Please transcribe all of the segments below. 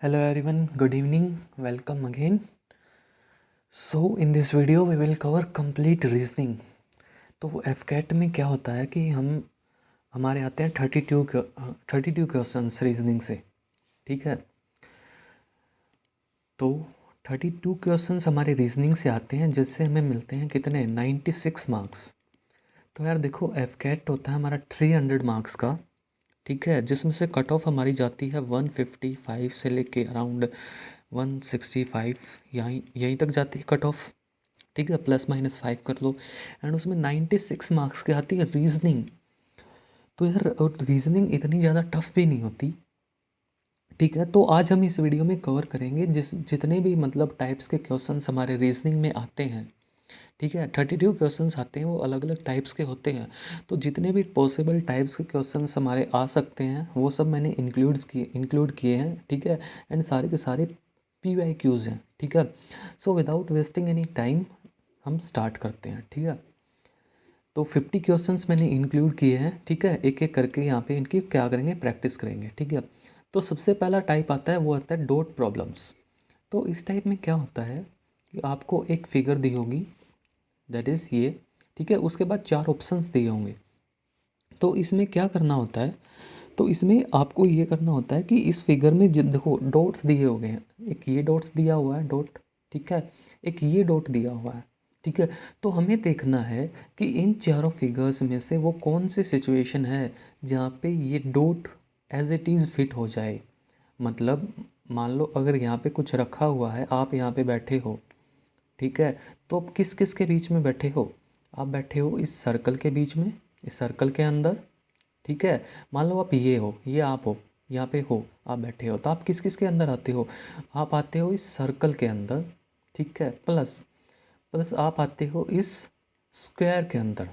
Hello everyone, good evening, welcome again. So in this video we will cover complete reasoning. तो एफकेट में क्या होता है कि हमारे आते हैं 32 क्वेश्चंस रीजनिंग से, ठीक है। तो 32 क्वेश्चंस हमारे रीजनिंग से आते हैं जिससे हमें मिलते हैं कितने 96 मार्क्स। तो यार देखो एफकेट होता है हमारा 300 मार्क्स का, ठीक है, जिसमें से कट ऑफ हमारी जाती है 155 से लेके अराउंड 165, यहीं तक जाती है कट ऑफ, ठीक है, ±5 कर लो। एंड उसमें 96 मार्क्स की आती है रीजनिंग। तो यार और रीजनिंग इतनी ज़्यादा टफ भी नहीं होती, ठीक है। तो आज हम इस वीडियो में कवर करेंगे जितने भी मतलब टाइप्स के क्वेश्चंस हमारे रीजनिंग में आते हैं, ठीक है। 32 क्वेश्चंस आते हैं, वो अलग अलग टाइप्स के होते हैं। तो जितने भी पॉसिबल टाइप्स के क्वेश्चंस हमारे आ सकते हैं वो सब मैंने इंक्लूड किए हैं, ठीक है। एंड सारे के सारे PYQs हैं, ठीक है। So without wasting any time हम स्टार्ट करते हैं, ठीक है। तो 50 क्वेश्चंस मैंने इंक्लूड किए हैं, ठीक है। एक एक करके यहाँ पे इनकी क्या करेंगे, प्रैक्टिस करेंगे, ठीक है। तो सबसे पहला टाइप आता है, वो आता है डॉट प्रॉब्लम्स। तो इस टाइप में क्या होता है कि आपको एक फिगर दी होगी, दैट इज़ ये, ठीक है। उसके बाद 4 ऑप्शंस दिए होंगे। तो इसमें क्या करना होता है, तो इसमें आपको ये करना होता है कि इस फिगर में देखो डॉट्स दिए हुए हैं, एक ये डॉट्स दिया हुआ है डॉट, ठीक है, एक ये डॉट दिया हुआ है, ठीक है। तो हमें देखना है कि इन चारों फिगर्स में से वो कौन सी सिचुएशन है जहाँ पे ये dot as it is fit हो जाए। मतलब मान लो अगर यहाँ पे कुछ रखा हुआ है, आप यहाँ पे बैठे हो, ठीक है। तो आप किस किस के बीच में बैठे हो, आप बैठे हो इस सर्कल के बीच में, इस सर्कल के अंदर, ठीक है। मान लो आप ये हो, ये आप हो, यहाँ पे हो, आप बैठे हो, तो आप किस किस के अंदर आते हो, आप आते हो इस सर्कल के अंदर, ठीक है। प्लस प्लस आप आते हो इस स्क्वायर के अंदर,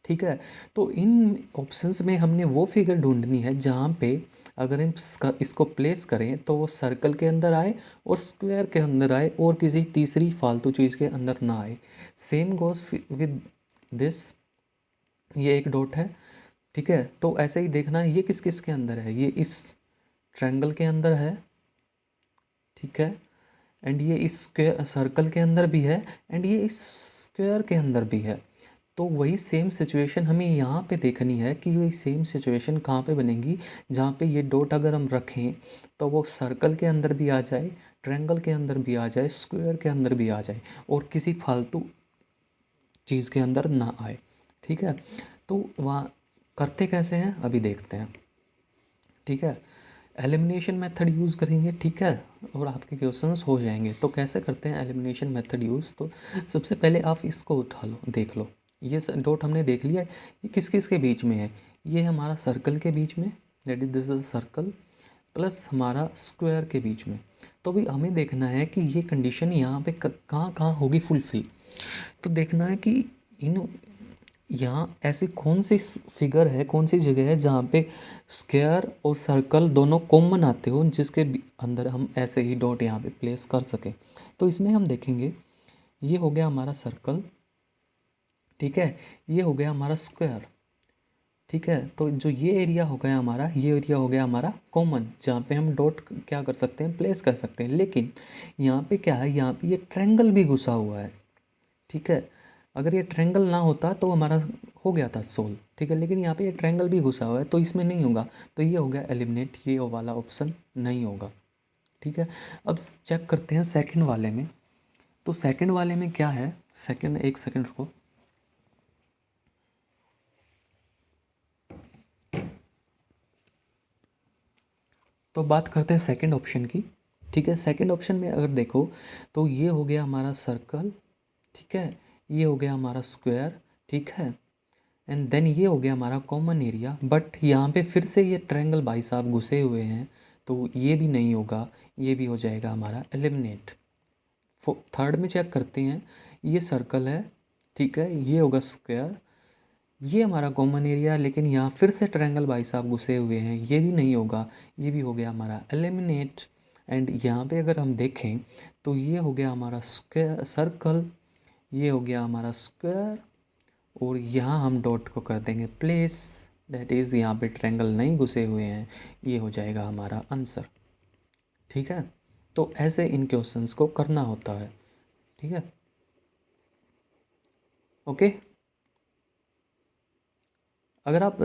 ठीक है। तो इन ऑप्शंस में हमने वो फिगर ढूंढनी है जहाँ पे अगर हम इसको प्लेस करें तो वो सर्कल के अंदर आए और स्क्वायर के अंदर आए और किसी तीसरी फालतू चीज़ के अंदर ना आए। सेम गोज विद दिस, ये एक डॉट है, ठीक है। तो ऐसे ही देखना है ये किस किस के अंदर है, ये इस ट्रायंगल के अंदर है, ठीक है। एंड ये इस स्क्वायर सर्कल के अंदर भी है, एंड ये इस स्क्वायर के अंदर भी है। तो वही सेम सिचुएशन हमें यहाँ पे देखनी है कि वही सेम सिचुएशन कहाँ पे बनेगी, जहाँ पे ये डॉट अगर हम रखें तो वो सर्कल के अंदर भी आ जाए, ट्रायंगल के अंदर भी आ जाए, स्क्वायर के अंदर भी आ जाए और किसी फालतू चीज़ के अंदर ना आए, ठीक है। तो वहाँ करते कैसे हैं अभी देखते हैं, ठीक है। एलिमिनेशन मेथड यूज़ करेंगे, ठीक है, और आपके क्वेश्चंस हो जाएंगे। तो कैसे करते हैं एलिमिनेशन मेथड यूज़, तो सबसे पहले आप इसको उठा लो, देख लो ये डॉट हमने देख लिया है, ये किस किस के बीच में है, ये हमारा सर्कल के बीच में, that is this is circle, plus हमारा स्क्वायर के बीच में। तो भी हमें देखना है कि ये कंडीशन यहाँ पे कहाँ कहाँ होगी फुलफिल। तो देखना है कि इन यहाँ ऐसी कौन सी फिगर है, कौन सी जगह है जहाँ पे स्क्वायर और सर्कल दोनों कॉमन आते हो, जिसके अंदर हम ऐसे ही डॉट यहाँ पे प्लेस कर सकें। तो इसमें हम देखेंगे, ये हो गया हमारा सर्कल, ठीक है, ये हो गया हमारा स्क्वायर, ठीक है। तो जो ये एरिया हो गया हमारा, ये एरिया हो गया हमारा कॉमन, जहाँ पे हम डॉट क्या कर सकते हैं, प्लेस कर सकते हैं। लेकिन यहाँ पे क्या है, यहाँ पे ये ट्रायंगल भी घुसा हुआ है, ठीक है। अगर ये ट्रायंगल ना होता तो हमारा हो गया था सोल्व, ठीक है। लेकिन यहाँ पे ये ट्रायंगल भी घुसा हुआ है तो इसमें नहीं होगा, तो ये हो गया एलिमिनेट, ये वाला ऑप्शन नहीं होगा, ठीक है। अब चेक करते हैं सेकंड वाले में। तो सेकंड वाले में क्या है, सेकंड, एक सेकंड रुको। तो बात करते हैं सेकंड ऑप्शन की, ठीक है। सेकंड ऑप्शन में अगर देखो तो ये हो गया हमारा सर्कल, ठीक है, ये हो गया हमारा स्क्वायर, ठीक है। एंड देन ये हो गया हमारा कॉमन एरिया, बट यहाँ पे फिर से ये ट्रायंगल भाई साहब घुसे हुए हैं, तो ये भी नहीं होगा, ये भी हो जाएगा हमारा एलिमिनेट। थर्ड में चेक करते हैं, ये सर्कल है, ठीक है, ये होगा स्क्वायर, ये हमारा कॉमन एरिया, लेकिन यहाँ फिर से ट्रायंगल भाई साहब घुसे हुए हैं, ये भी नहीं होगा, ये भी हो गया हमारा एलिमिनेट। एंड यहाँ पे अगर हम देखें तो ये हो गया हमारा स्क्वायर सर्कल, ये हो गया हमारा स्क्वायर, और यहाँ हम डॉट को कर देंगे प्लेस, दैट इज़ यहाँ पे ट्रायंगल नहीं घुसे हुए हैं, ये हो जाएगा हमारा आंसर, ठीक है, तो ऐसे इन क्वेश्चंस को करना होता है। ठीक है, ओके। अगर आप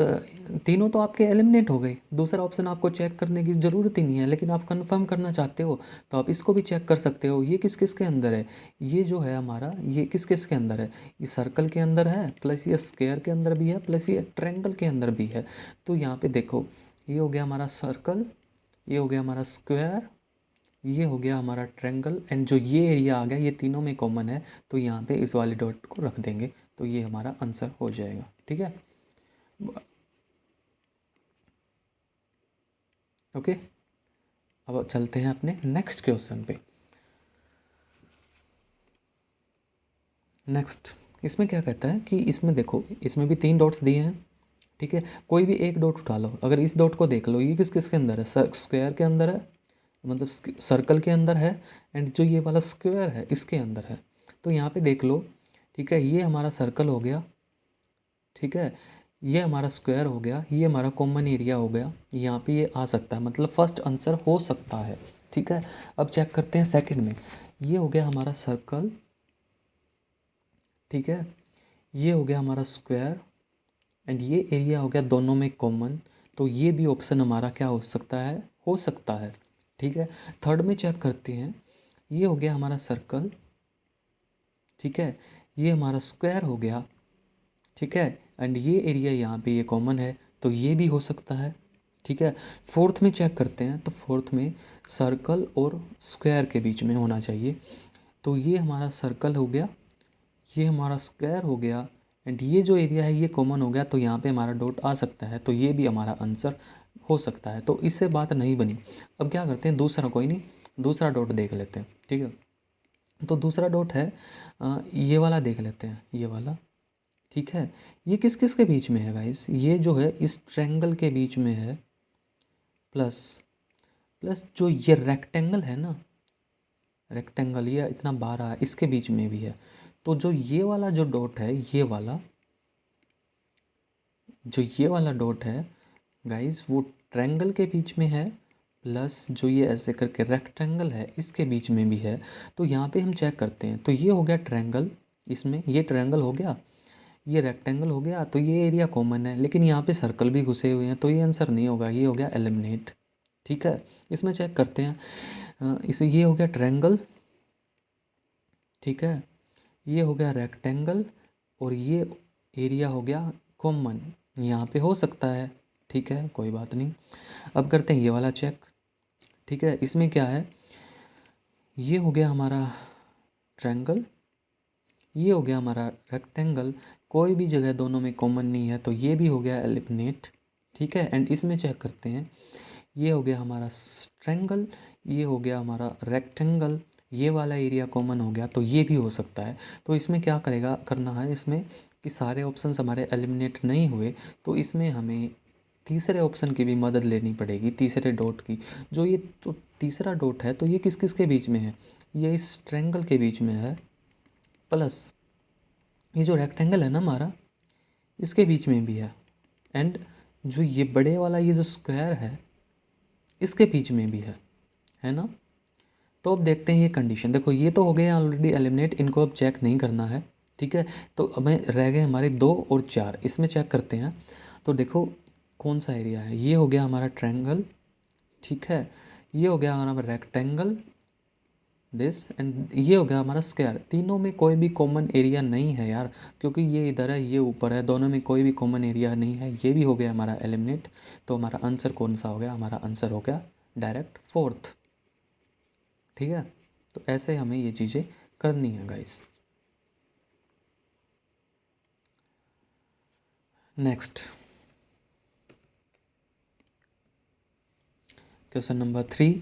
तीनों तो आपके एलिमिनेट हो गए, दूसरा ऑप्शन आपको चेक करने की ज़रूरत ही नहीं है, लेकिन आप कंफर्म करना चाहते हो तो आप इसको भी चेक कर सकते हो। ये किस किस के अंदर है, ये जो है हमारा, ये किस किस के अंदर है, ये सर्कल के अंदर है, प्लस ये स्क्वायर के अंदर भी है, प्लस ये ट्रायंगल के अंदर भी है। तो यहाँ पे देखो, ये हो गया हमारा सर्कल, ये हो गया हमारा स्क्वायर, ये हो गया हमारा ट्रायंगल, एंड जो ये एरिया आ गया ये तीनों में कॉमन है, तो यहाँ पे इस वाले डॉट को रख देंगे, तो ये हमारा आंसर हो जाएगा। ठीक है, ओके। अब चलते हैं अपने नेक्स्ट क्वेश्चन पे। नेक्स्ट, इसमें क्या कहता है कि इसमें देखो, इसमें भी 3 डॉट्स दिए हैं। ठीक है, कोई भी एक डॉट उठा लो। अगर इस डॉट को देख लो, ये किस किस के अंदर है, स्क्वायर के अंदर है, मतलब सर्कल के अंदर है, एंड जो ये वाला स्क्वायर है इसके अंदर है। तो यहाँ पे देख लो, ठीक है, ये हमारा सर्कल हो गया, ठीक है, ये हमारा स्क्वायर हो गया, ये हमारा कॉमन एरिया हो गया, यहाँ पे ये आ सकता है, मतलब फर्स्ट आंसर हो सकता है। ठीक है, अब चेक करते हैं सेकंड में। ये हो गया हमारा सर्कल, ठीक है, ये हो गया हमारा स्क्वायर, एंड ये एरिया हो गया दोनों में कॉमन, तो ये भी ऑप्शन हमारा क्या हो सकता है, हो सकता है। ठीक है, थर्ड में चेक करते हैं। ये हो गया हमारा सर्कल, ठीक है, ये हमारा स्क्वायर हो गया, ठीक है, एंड ये एरिया यहाँ पे ये कॉमन है, तो ये भी हो सकता है। ठीक है, फोर्थ में चेक करते हैं, तो फोर्थ में सर्कल और स्क्वायर के बीच में होना चाहिए, तो ये हमारा सर्कल हो गया, ये हमारा स्क्वायर हो गया, एंड ये जो एरिया है ये कॉमन हो गया, तो यहाँ पे हमारा डॉट आ सकता है, तो ये भी हमारा आंसर हो सकता है। तो इससे बात नहीं बनी। अब क्या करते हैं, दूसरा, कोई नहीं, दूसरा डॉट देख लेते हैं। ठीक है, तो दूसरा डॉट है ये वाला देख लेते हैं, ये वाला। ठीक है, ये किस किस के बीच में है गाइस, ये जो है इस ट्रायंगल के बीच में है, प्लस प्लस जो ये रेक्टेंगल है ना, रेक्टेंगल ये इतना बार है, इसके बीच में भी है। तो जो ये वाला जो डॉट है, ये वाला जो ये वाला डॉट है गाइस, वो ट्रायंगल के बीच में है, प्लस जो ये ऐसे करके रेक्टेंगल है इसके बीच में भी है। तो यहाँ पे हम चेक करते हैं, तो ये हो गया ट्रायंगल, इसमें ये ट्रायंगल हो गया, ये रेक्टेंगल हो गया, तो ये एरिया कॉमन है, लेकिन यहाँ पे सर्कल भी घुसे हुए हैं, तो ये आंसर नहीं होगा, ये हो गया एलिमिनेट। ठीक है, इसमें चेक करते हैं, इसे ये हो गया ट्रायंगल, ठीक है, ये हो गया रेक्टेंगल, और ये एरिया हो गया कॉमन, यहाँ पे हो सकता है। ठीक है, कोई बात नहीं। अब करते हैं ये वाला चेक। ठीक है, इसमें क्या है, ये हो गया हमारा ट्रायंगल, ये हो गया हमारा रेक्टेंगल, कोई भी जगह दोनों में कॉमन नहीं है, तो ये भी हो गया एलिमिनेट। ठीक है, एंड इसमें चेक करते हैं, ये हो गया हमारा ट्रायंगल, ये हो गया हमारा रेक्टेंगल, ये वाला एरिया कॉमन हो गया, तो ये भी हो सकता है। तो इसमें क्या करेगा, करना है इसमें कि सारे ऑप्शंस हमारे एलिमिनेट नहीं हुए, तो इसमें हमें तीसरे ऑप्शन की भी मदद लेनी पड़ेगी, तीसरे डॉट की। जो ये तो तीसरा डॉट है, तो ये किस किस के बीच में है, ये इस ट्रायंगल के बीच में है, प्लस ये जो रेक्टेंगल है ना हमारा, इसके बीच में भी है, एंड जो ये बड़े वाला ये जो स्क्वायर है इसके बीच में भी है ना। तो अब देखते हैं ये कंडीशन, देखो ये तो हो गए ऑलरेडी एलिमिनेट, इनको अब चेक नहीं करना है। ठीक है, तो हमें रह गए हमारे 2 और 4, इसमें चेक करते हैं। तो देखो कौन सा एरिया है, ये हो गया हमारा ट्रायंगल, ठीक है, ये हो गया हमारा रेक्टेंगल, दिस, एंड ये हो गया हमारा स्क्वायर। तीनों में कोई भी कॉमन एरिया नहीं है यार, क्योंकि ये इधर है ये ऊपर है, दोनों में कोई भी कॉमन एरिया नहीं है, ये भी हो गया हमारा एलिमिनेट। तो हमारा आंसर कौन सा हो गया, हमारा आंसर हो गया डायरेक्ट फोर्थ। ठीक है, तो ऐसे हमें ये चीज़ें करनी है गाइस। नेक्स्ट क्वेश्चन नंबर 3,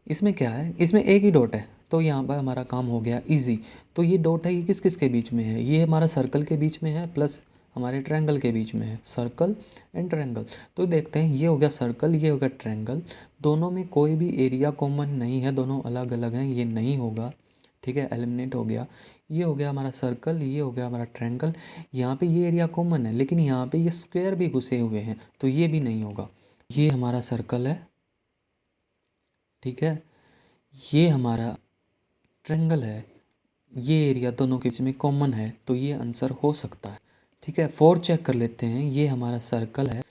इसमें क्या है, इसमें एक ही डॉट है, तो यहाँ पर हमारा काम हो गया इजी। तो ये डॉट है, ये किस किस के बीच में है, ये हमारा सर्कल के बीच में है, प्लस हमारे ट्रायंगल के बीच में है, सर्कल एंड ट्रायंगल। तो देखते हैं, ये हो गया सर्कल, ये हो गया ट्रायंगल, दोनों में कोई भी एरिया कॉमन नहीं है, दोनों अलग अलग हैं, ये नहीं होगा। ठीक है, एलिमिनेट हो गया। ये हो गया हमारा सर्कल, ये हो गया हमारा ट्रायंगल, यहाँ पे ये एरिया कॉमन है, लेकिन यहाँ पे ये स्क्वायर भी घुसे हुए हैं, तो ये भी नहीं होगा। ये हमारा सर्कल है, ठीक है, ये हमारा ट्रायंगल है, ये एरिया दोनों के बीच में कॉमन है, तो ये आंसर हो सकता है। ठीक है, 4 चेक कर लेते हैं। ये हमारा सर्कल है,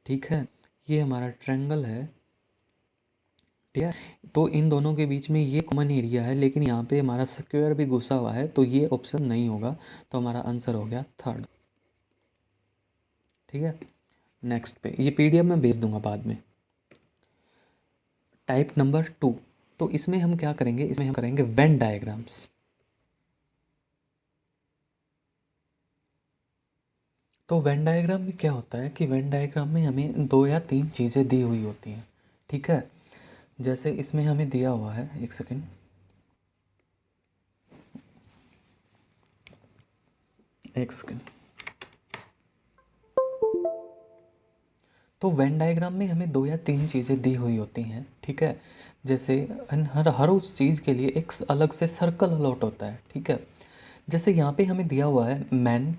ठीक है, ये हमारा ट्रायंगल है, ठीक है। तो इन दोनों के बीच में ये कॉमन एरिया है, लेकिन यहाँ पे हमारा स्क्वायर भी घुसा हुआ है, तो ये ऑप्शन नहीं होगा, तो हमारा आंसर हो गया थर्ड। ठीक है, नेक्स्ट पे ये पीडीएफ में भेज दूंगा बाद में। टाइप नंबर 2, तो इसमें हम क्या करेंगे, इसमें हम करेंगे वेन डायग्राम्स। तो वेन डायग्राम में क्या होता है कि वेन डायग्राम में हमें 2 या 3 चीज़ें दी हुई होती हैं। ठीक है, जैसे इसमें हमें दिया हुआ है, एक सेकेंड, एक सेकेंड। तो वेन डायग्राम में हमें 2 या 3 चीज़ें दी हुई होती हैं। ठीक है, जैसे हर उस चीज़ के लिए एक अलग से सर्कल अलॉट होता है। ठीक है, जैसे यहाँ पे हमें दिया हुआ है man,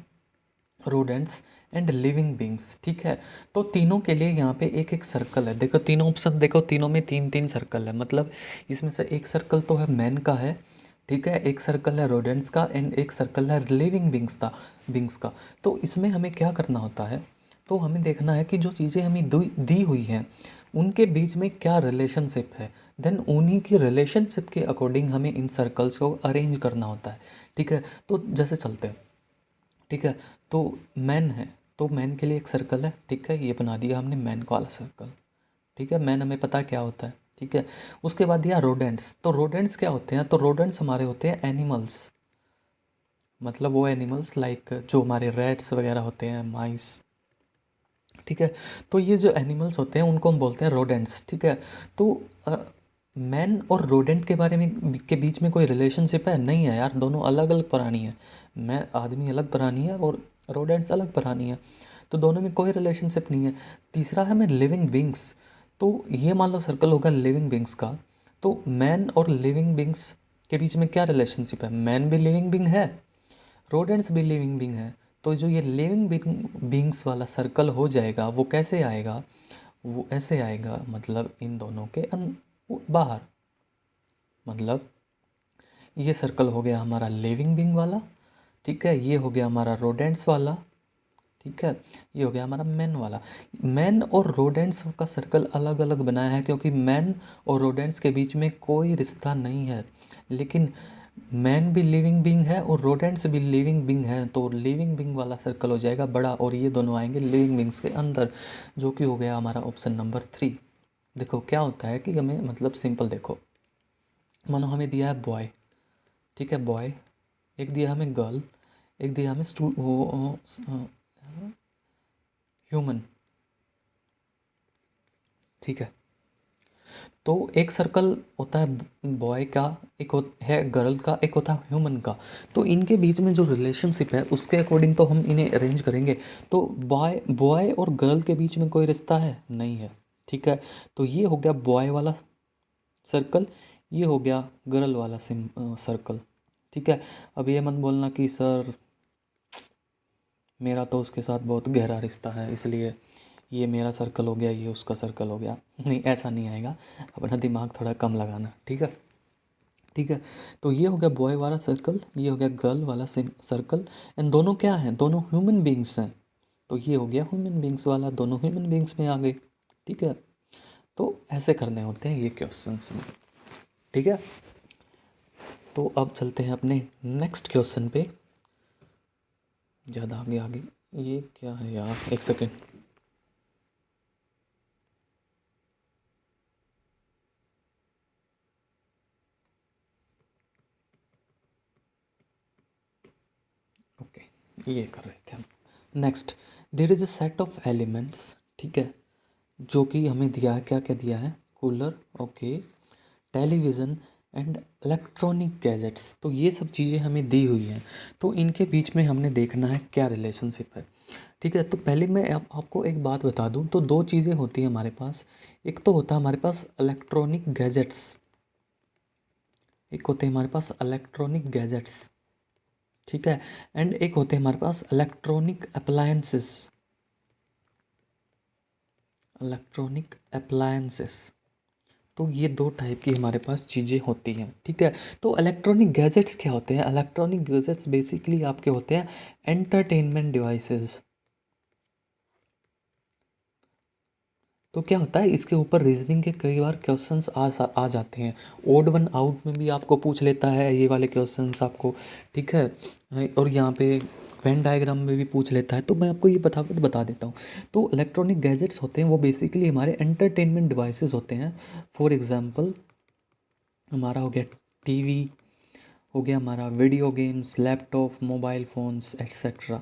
rodents and living beings. ठीक है, तो तीनों के लिए यहाँ पे एक एक सर्कल है। देखो तीनों ऑप्शन, देखो तीनों में 3 3 सर्कल है, मतलब इसमें से एक सर्कल तो है मैन का है, ठीक है, एक सर्कल है रोडेंट्स का एंड एक सर्कल है लिविंग बींग्स का। तो इसमें हमें क्या करना होता है, तो हमें देखना है कि जो चीज़ें हमें दी हुई हैं उनके बीच में क्या रिलेशनशिप है, देन उन्हीं की रिलेशनशिप के अकॉर्डिंग हमें इन सर्कल्स को अरेंज करना होता है। ठीक है, तो जैसे चलते हैं। ठीक है, तो मैन है, तो मैन के लिए एक सर्कल है। ठीक है, ये बना दिया हमने मैन का वाला सर्कल। ठीक है, मैन हमें पता है क्या होता है। ठीक है, उसके बाद दिया रोडेंट्स। तो रोडेंट्स क्या होते हैं, तो रोडेंट्स हमारे होते हैं एनिमल्स, मतलब वो एनिमल्स लाइक जो हमारे रैट्स वगैरह होते हैं, माइस। ठीक है, तो ये जो एनिमल्स होते हैं उनको हम बोलते हैं रोडेंट्स। ठीक है, तो मैन और रोडेंट के बारे में के बीच में कोई रिलेशनशिप है नहीं है यार, दोनों अलग अलग प्राणी है। मैं आदमी अलग प्राणी है और रोडेंट्स अलग प्राणी है, तो दोनों में कोई रिलेशनशिप नहीं है। तीसरा है मैं लिविंग बींग्स, तो ये मान लो सर्कल होगा लिविंग बींग्स का, तो मैन और लिविंग बींग्स के बीच में क्या रिलेशनशिप है, मैन भी लिविंग बींग है, रोडेंट्स भी लिविंग बींग है। तो जो ये लिविंग बींग्स वाला सर्कल हो जाएगा वो कैसे आएगा, वो ऐसे आएगा, मतलब इन दोनों के बाहर, मतलब ये सर्कल हो गया हमारा लिविंग बींग वाला। ठीक है, ये हो गया हमारा रोडेंट्स वाला। ठीक है, ये हो गया हमारा मैन वाला। मैन और रोडेंट्स का सर्कल अलग अलग बनाया है क्योंकि मैन और रोडेंट्स के बीच में कोई रिश्ता नहीं है, लेकिन मैन भी लिविंग बींग है और रोडेंट्स भी लिविंग बींग है, तो लिविंग बींग वाला सर्कल हो जाएगा बड़ा, और ये दोनों आएंगे लिविंग बींग्स के अंदर, जो कि हो गया हमारा ऑप्शन नंबर 3। देखो क्या होता है कि हमें, मतलब सिंपल देखो, मानो हमें दिया है बॉय, ठीक है, बॉय, एक दिया हमें गर्ल, एक दिया हमें ह्यूमन। ठीक है, तो एक सर्कल होता है बॉय का, एक है गर्ल का, एक होता है ह्यूमन का। तो इनके बीच में जो रिलेशनशिप है उसके अकॉर्डिंग तो हम इन्हें अरेंज करेंगे। तो बॉय बॉय और गर्ल के बीच में कोई रिश्ता है नहीं है। ठीक है, तो ये हो गया बॉय वाला सर्कल, ये हो गया गर्ल वाला सर्कल। ठीक है, अब ये मत बोलना कि सर मेरा तो उसके साथ बहुत गहरा रिश्ता है इसलिए ये मेरा सर्कल हो गया, ये उसका सर्कल हो गया, नहीं ऐसा नहीं आएगा, अपना दिमाग थोड़ा कम लगाना। ठीक है, ठीक है, तो ये हो गया बॉय वाला सर्कल, ये हो गया गर्ल वाला सर्कल, एंड दोनों क्या हैं, दोनों ह्यूमन बींग्स हैं। तो ये हो गया ह्यूमन बींग्स वाला, दोनों ह्यूमन बींग्स में आ गए। ठीक है, तो ऐसे करने होते हैं ये क्वेश्चंस में। ठीक है, तो अब चलते हैं अपने नेक्स्ट क्वेश्चन पे, ज़्यादा आगे आगे। ये क्या है यार, एक सेकेंड। ओके, ये कर रहे थे हम। Next, there is a set of elements, ठीक है, जो कि हमें दिया है, क्या क्या दिया है, cooler, okay, television and electronic gadgets. तो ये सब चीज़ें हमें दी हुई हैं, तो इनके बीच में हमने देखना है क्या रिलेशनशिप है। ठीक है, तो पहले मैं आपको एक बात बता दूं, तो 2 चीज़ें होती हैं हमारे पास। एक तो होता है हमारे पास इलेक्ट्रॉनिक गैजेट्स, एक होते हैं हमारे पास इलेक्ट्रॉनिक गैजेट्स। ठीक है, एंड एक होते हैं हमारे पास इलेक्ट्रॉनिक अप्लायंसेस, इलेक्ट्रॉनिक अप्लायंसेस। तो ये दो टाइप की हमारे पास चीज़ें होती हैं, ठीक है। तो इलेक्ट्रॉनिक गैजेट्स क्या होते हैं? इलेक्ट्रॉनिक गैजेट्स बेसिकली आपके होते हैं एंटरटेनमेंट डिवाइसेस। तो क्या होता है, इसके ऊपर रीजनिंग के कई बार क्वेश्चंस आ जाते हैं। ओड वन आउट में भी आपको पूछ लेता है ये वाले क्वेश्चंस आपको, ठीक है। और यहाँ पे वेन डायग्राम में भी पूछ लेता है। तो मैं आपको ये बता देता हूँ। तो इलेक्ट्रॉनिक गैजेट्स होते हैं वो बेसिकली हमारे एंटरटेनमेंट डिवाइसेस होते हैं। फॉर एग्जांपल हमारा हो गया टीवी, हो गया हमारा video games, laptop, mobile phones etcetera,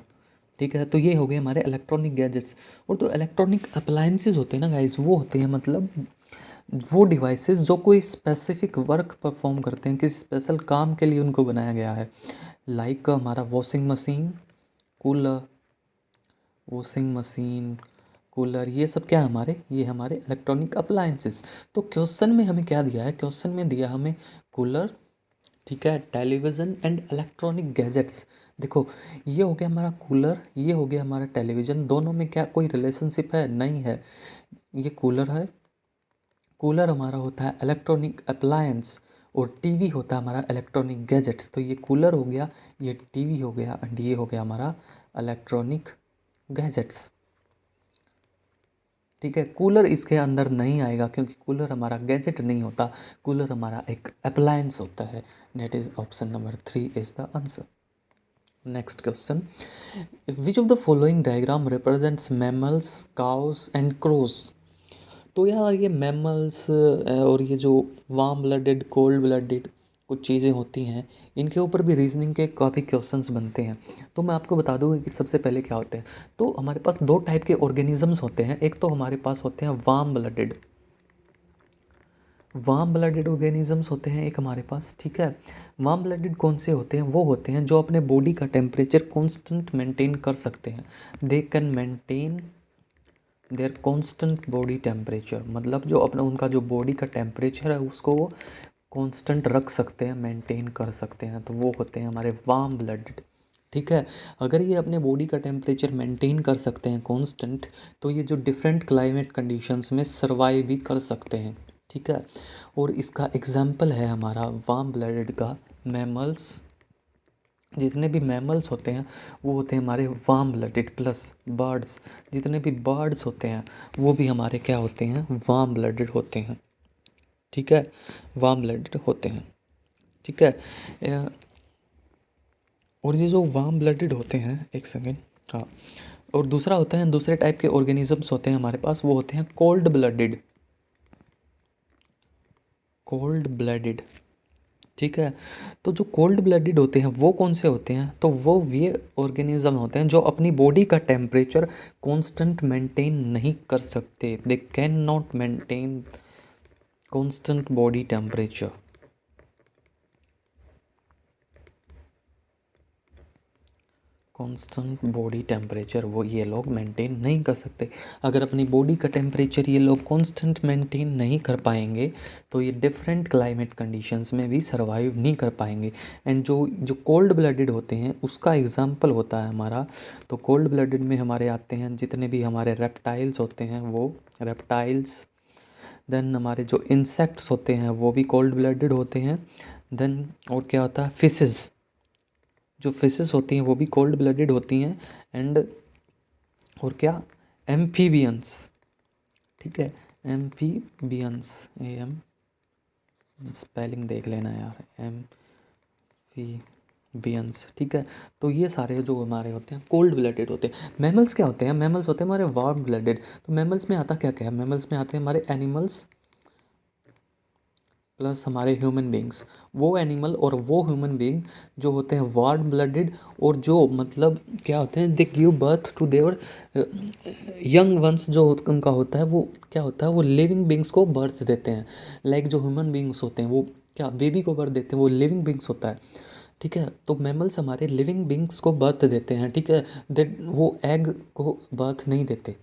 ठीक है। तो ये हो गए हमारे इलेक्ट्रॉनिक गैजेट्स। और तो इलेक्ट्रॉनिक अप्लायंसेस होते हैं ना गाइस, वो होते हैं मतलब वो डिवाइसेस जो कोई स्पेसिफिक वर्क परफॉर्म करते हैं, किसी स्पेशल काम के लिए उनको बनाया गया है। लाइक हमारा washing machine, cooler, washing machine, cooler, ये सब क्या है हमारे, ये हमारे इलेक्ट्रॉनिक अप्लायंसेस। तो क्वेश्चन में हमें क्या दिया है? क्वेश्चन में दिया हमें कूलर, ठीक है, टेलीविज़न एंड इलेक्ट्रॉनिक गैजेट्स। देखो ये हो गया हमारा कूलर, ये हो गया हमारा टेलीविज़न, दोनों में क्या कोई रिलेशनशिप है? नहीं है। ये कूलर है, कूलर हमारा होता है इलेक्ट्रॉनिक अप्लायंस, और टीवी होता है हमारा इलेक्ट्रॉनिक गैजेट्स। तो ये कूलर हो गया, ये टीवी हो गया, एंड ये हो गया हमारा इलेक्ट्रॉनिक गैजेट्स, ठीक है। कूलर इसके अंदर नहीं आएगा क्योंकि कूलर हमारा गैजेट नहीं होता, कूलर हमारा एक अप्लायंस होता है। That is option number 3 is the answer. Next question, which of the following diagram represents mammals, cows and cross. तो यार ये मैमल्स और ये जो वार्म ब्लडेड, कोल्ड ब्लडेड कुछ चीज़ें होती हैं, इनके ऊपर भी रीजनिंग के काफ़ी क्वेश्चंस बनते हैं। तो मैं आपको बता दूँ कि सबसे पहले क्या होते हैं। तो हमारे पास दो टाइप के ऑर्गेनिजम्स होते हैं। एक तो हमारे पास होते हैं वार्म ब्लडेड ऑर्गेनिजम्स होते हैं एक हमारे पास, ठीक है। वार्म ब्लडेड कौन से होते हैं? वो होते हैं जो अपने बॉडी का टेम्परेचर कॉन्स्टेंट मेंटेन कर सकते हैं। They can maintain their constant body temperature, मतलब जो अपना उनका जो बॉडी का टेम्परेचर है उसको वो कांस्टेंट रख सकते हैं, मेंटेन कर सकते हैं। तो वो होते हैं हमारे वार्म ब्लडेड, ठीक है। अगर ये अपने बॉडी का टेम्परेचर मेंटेन कर सकते हैं कांस्टेंट, तो ये जो डिफरेंट क्लाइमेट कंडीशंस में सर्वाइव भी कर सकते हैं, ठीक है। और इसका एग्जाम्पल है हमारा वार्म ब्लडेड का मैमल्स। जितने भी मैमल्स होते हैं वो होते हैं हमारे वार्म ब्लडेड, प्लस बर्ड्स, जितने भी बर्ड्स होते हैं वो भी हमारे क्या होते हैं? वार्म ब्लडेड होते हैं, ठीक है, वार्म ब्लडेड होते हैं, ठीक है। और ये जो वार्म ब्लडेड होते हैं, एक सेकेंड, हाँ, और दूसरा होता है, दूसरे टाइप के ऑर्गेनिजम्स होते हैं हमारे पास, वो होते हैं कोल्ड ब्लडेड, कोल्ड ब्लडेड, ठीक है। तो जो कोल्ड ब्लडेड होते हैं वो कौन से होते हैं? तो वो ये ऑर्गेनिज्म होते हैं जो अपनी बॉडी का टेम्परेचर कांस्टेंट मेंटेन नहीं कर सकते। They can not maintain constant body temperature, constant body temperature वो ये लोग मेंटेन नहीं कर सकते। अगर अपनी बॉडी का टेम्परेचर ये लोग कांस्टेंट मेंटेन नहीं कर पाएंगे तो ये डिफरेंट क्लाइमेट कंडीशंस में भी सर्वाइव नहीं कर पाएंगे। एंड जो जो कोल्ड ब्लडेड होते हैं उसका एग्जांपल होता है हमारा, तो कोल्ड ब्लडेड में हमारे आते हैं जितने भी हमारे रेप्टाइल्स होते हैं वो रेप्टाइल्स, देन हमारे जो इंसेक्ट्स होते हैं वो भी कोल्ड ब्लडेड होते हैं। देन और क्या होता है? फिशेस, जो फिशेस होती हैं वो भी कोल्ड ब्लडेड होती हैं। एंड और क्या? एम्फीबियंस, ठीक है, एम्फीबियंस, एम, स्पेलिंग देख लेना यार, एम्फीबियंस, ठीक है। तो ये सारे जो हमारे होते हैं कोल्ड ब्लडेड होते हैं। मैमल्स क्या होते हैं? मैमल्स होते हैं हमारे वार्म ब्लडेड। तो मैमल्स में आता क्या क्या है? मैमल्स में आते हैं हमारे एनिमल्स प्लस हमारे ह्यूमन बींग्स। वो एनिमल और वो ह्यूमन बींग जो होते हैं वार्म ब्लडेड, और जो मतलब क्या होते हैं, they give birth to their young ones, जो उनका होता है वो क्या होता है, वो लिविंग बींग्स को बर्थ देते हैं। लाइक जो ह्यूमन बींग्स होते हैं वो क्या बेबी को बर्थ देते हैं, वो लिविंग बींग्स होता है, ठीक है। तो मैमल्स हमारे लिविंग बींग्स को बर्थ देते हैं, ठीक है। दैट वो एग को बर्थ नहीं देते,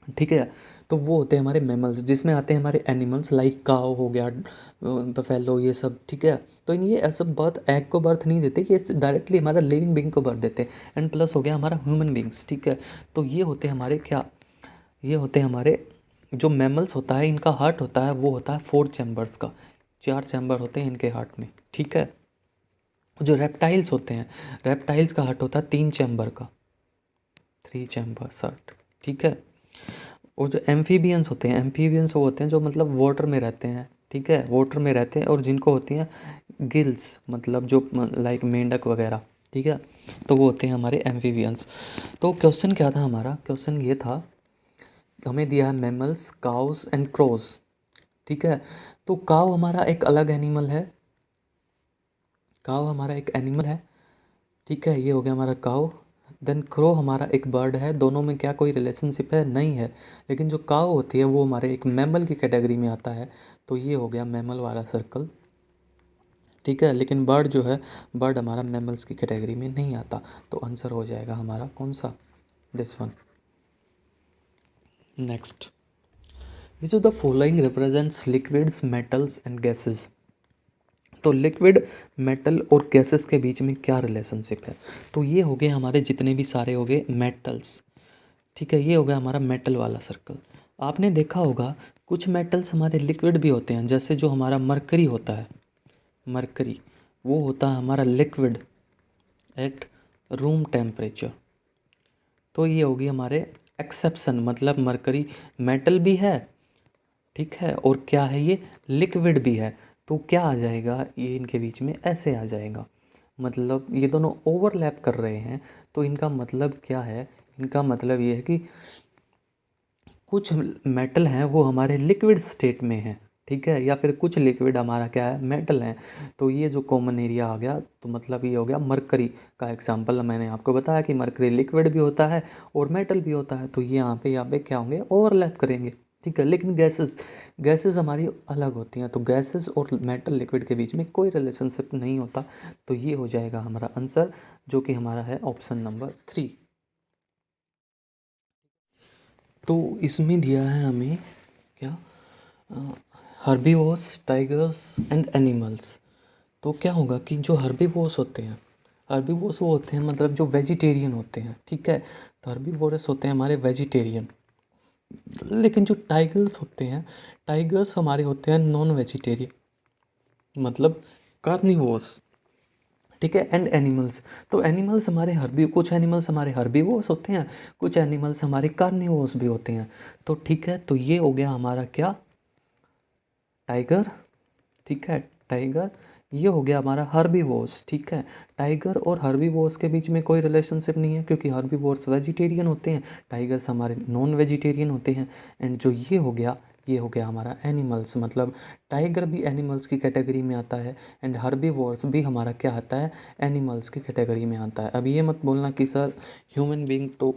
ठीक है। तो वो होते हैं हमारे मैमल्स, जिसमें आते हैं हमारे एनिमल्स लाइक काऊ हो गया, बफेलो, ये सब, ठीक है। तो ये ऐसा बर्थ एग को बर्थ नहीं देते, ये डायरेक्टली हमारा लिविंग बींग को बर्थ देते हैं। एंड प्लस हो गया हमारा ह्यूमन बींग्स, ठीक है। तो ये होते हैं हमारे क्या, ये होते हैं हमारे जो मैमल्स होता है इनका हार्ट होता है वो होता है 4 चैम्बर्स का, 4 चैम्बर होते हैं इनके हार्ट में, ठीक है। जो रेप्टाइल्स होते हैं, रेप्टाइल्स का हार्ट होता है 3 चैम्बर का, 3 चैम्बर्स हार्ट, ठीक है। और जो एम्फीबियंस होते हैं, एम्फीबियंस वो होते हैं जो मतलब वाटर में रहते हैं, ठीक है, वाटर में रहते हैं और जिनको होती हैं गिल्स, मतलब जो लाइक मेंढक वगैरह, ठीक है, तो वो होते हैं हमारे एम्फीबियंस। तो क्वेश्चन क्या था हमारा, क्वेश्चन ये था, हमें दिया है मैमल्स, काउस एंड क्रोज, ठीक है। तो काउ हमारा एक अलग एनिमल है, काउ हमारा एक एनिमल है, ठीक है, ये हो गया हमारा काउ। देन क्रो हमारा एक बर्ड है, दोनों में क्या कोई रिलेशनशिप है, नहीं है। लेकिन जो काउ होती है वो हमारे एक मैमल की कैटेगरी में आता है, तो ये हो गया मैमल वाला सर्कल, ठीक है। लेकिन बर्ड जो है, बर्ड हमारा मैमल्स की कैटेगरी में नहीं आता, तो आंसर हो जाएगा हमारा कौन सा, this one. Next, which of the following represents liquids, metals and gases. तो लिक्विड, मेटल और गैसेस के बीच में क्या रिलेशनशिप है, तो ये हो गए हमारे जितने भी सारे हो गए मेटल्स, ठीक है, ये हो गया हमारा मेटल वाला सर्कल। आपने देखा होगा कुछ मेटल्स हमारे लिक्विड भी होते हैं, जैसे जो हमारा मरकरी होता है, मरकरी वो होता है हमारा लिक्विड एट रूम टेम्परेचर। तो ये होगी हमारे एक्सेप्शन, मतलब मरकरी मेटल भी है, ठीक है, और क्या है ये, लिक्विड भी है। तो क्या आ जाएगा, ये इनके बीच में ऐसे आ जाएगा, मतलब ये दोनों ओवरलैप कर रहे हैं। तो इनका मतलब क्या है, इनका मतलब ये है कि कुछ मेटल हैं वो हमारे लिक्विड स्टेट में हैं, ठीक है, या फिर कुछ लिक्विड हमारा क्या है, मेटल हैं। तो ये जो कॉमन एरिया आ गया, तो मतलब ये हो गया मरकरी का एग्जांपल। मैंने आपको बताया कि मरकरी लिक्विड भी होता है और मेटल भी होता है, तो ये यहाँ पे क्या होंगे, ओवरलैप करेंगे, ठीक है। लेकिन गैसेस, गैसेस हमारी अलग होती हैं, तो गैसेस और मेटल लिक्विड के बीच में कोई रिलेशनशिप नहीं होता। तो ये हो जाएगा हमारा आंसर, जो कि हमारा है ऑप्शन नंबर 3। तो इसमें दिया है हमें क्या, हर्बीवोर्स, टाइगर्स एंड एनिमल्स। तो क्या होगा कि जो हर्बीवोर्स होते हैं, हर्बीवोर्स वो होते हैं मतलब जो वेजिटेरियन होते हैं, ठीक है। तो हर्बीवोरस होते हैं हमारे वेजिटेरियन। लेकिन जो टाइगर्स होते हैं, टाइगर्स हमारे होते हैं नॉन वेजिटेरियन, मतलब कार्निवोर्स, ठीक है। एंड एनिमल्स, तो एनिमल्स हमारे कुछ एनिमल्स हमारे हर्बीवोर्स होते हैं, कुछ एनिमल्स हमारे कार्निवोर्स भी होते हैं। तो ठीक है, तो ये हो गया हमारा क्या, टाइगर, ठीक है, टाइगर। ये हो गया हमारा हर्बीवोर्स, ठीक है। टाइगर और हर्बीवोर्स के बीच में कोई रिलेशनशिप नहीं है, क्योंकि हर्बीवोर्स वेजिटेरियन होते हैं, टाइगर्स हमारे नॉन वेजिटेरियन होते हैं। एंड जो ये हो गया, ये हो गया हमारा एनिमल्स, मतलब टाइगर भी एनिमल्स की कैटेगरी में आता है, एंड हर्बीवोर्स भी हमारा क्या आता है, एनिमल्स की कैटेगरी में आता है। अब ये मत बोलना कि सर ह्यूमन बीइंग तो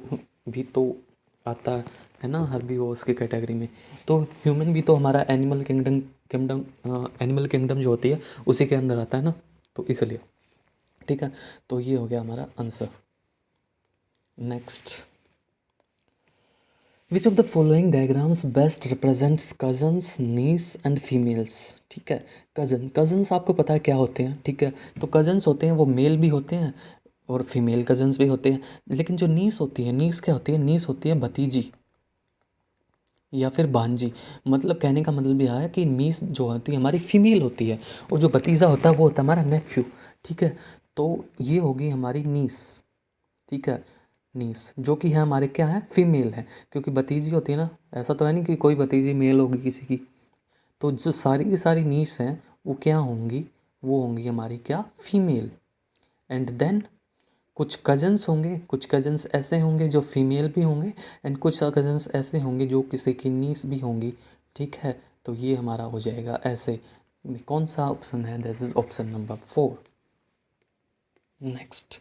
भी तो आता है ना हर्बीवोर्स की कैटेगरी में। तो ह्यूमन भी तो हमारा animal kingdom kingdom animal kingdom जो होती है उसी के अंदर आता है ना, तो इसलिए, ठीक है। तो ये हो गया हमारा answer. Next, which of the following diagrams best represents cousins, nieces and females, ठीक है। कजन्स आपको पता है क्या होते हैं, ठीक है। तो कजन्स होते हैं वो मेल भी होते हैं और फीमेल कजन्स भी होते हैं। लेकिन जो नीस होती है, नीस क्या होती है, नीस होती है भतीजी या फिर भांजी। मतलब कहने का मतलब यह है कि नीस जो होती है हमारी फीमेल होती है, और जो भतीजा होता है वो होता है हमारा नेफ्यू, ठीक है। तो ये होगी हमारी नीस, ठीक है, नीस जो कि है हमारे क्या है, फीमेल है, क्योंकि भतीजी होती है ना, ऐसा तो है नहीं कि कोई भतीजी मेल होगी किसी की। तो जो सारी की सारी नीस हैं वो क्या होंगी, वो होंगी हमारी क्या, फीमेल। एंड देन कुछ कजन्स होंगे, कुछ कजन्स ऐसे होंगे जो फीमेल भी होंगे, एंड कुछ कजन्स ऐसे होंगे जो किसी की नीस भी होंगी, ठीक है। तो ये हमारा हो जाएगा ऐसे। कौन सा ऑप्शन है, this is option number 4। Next,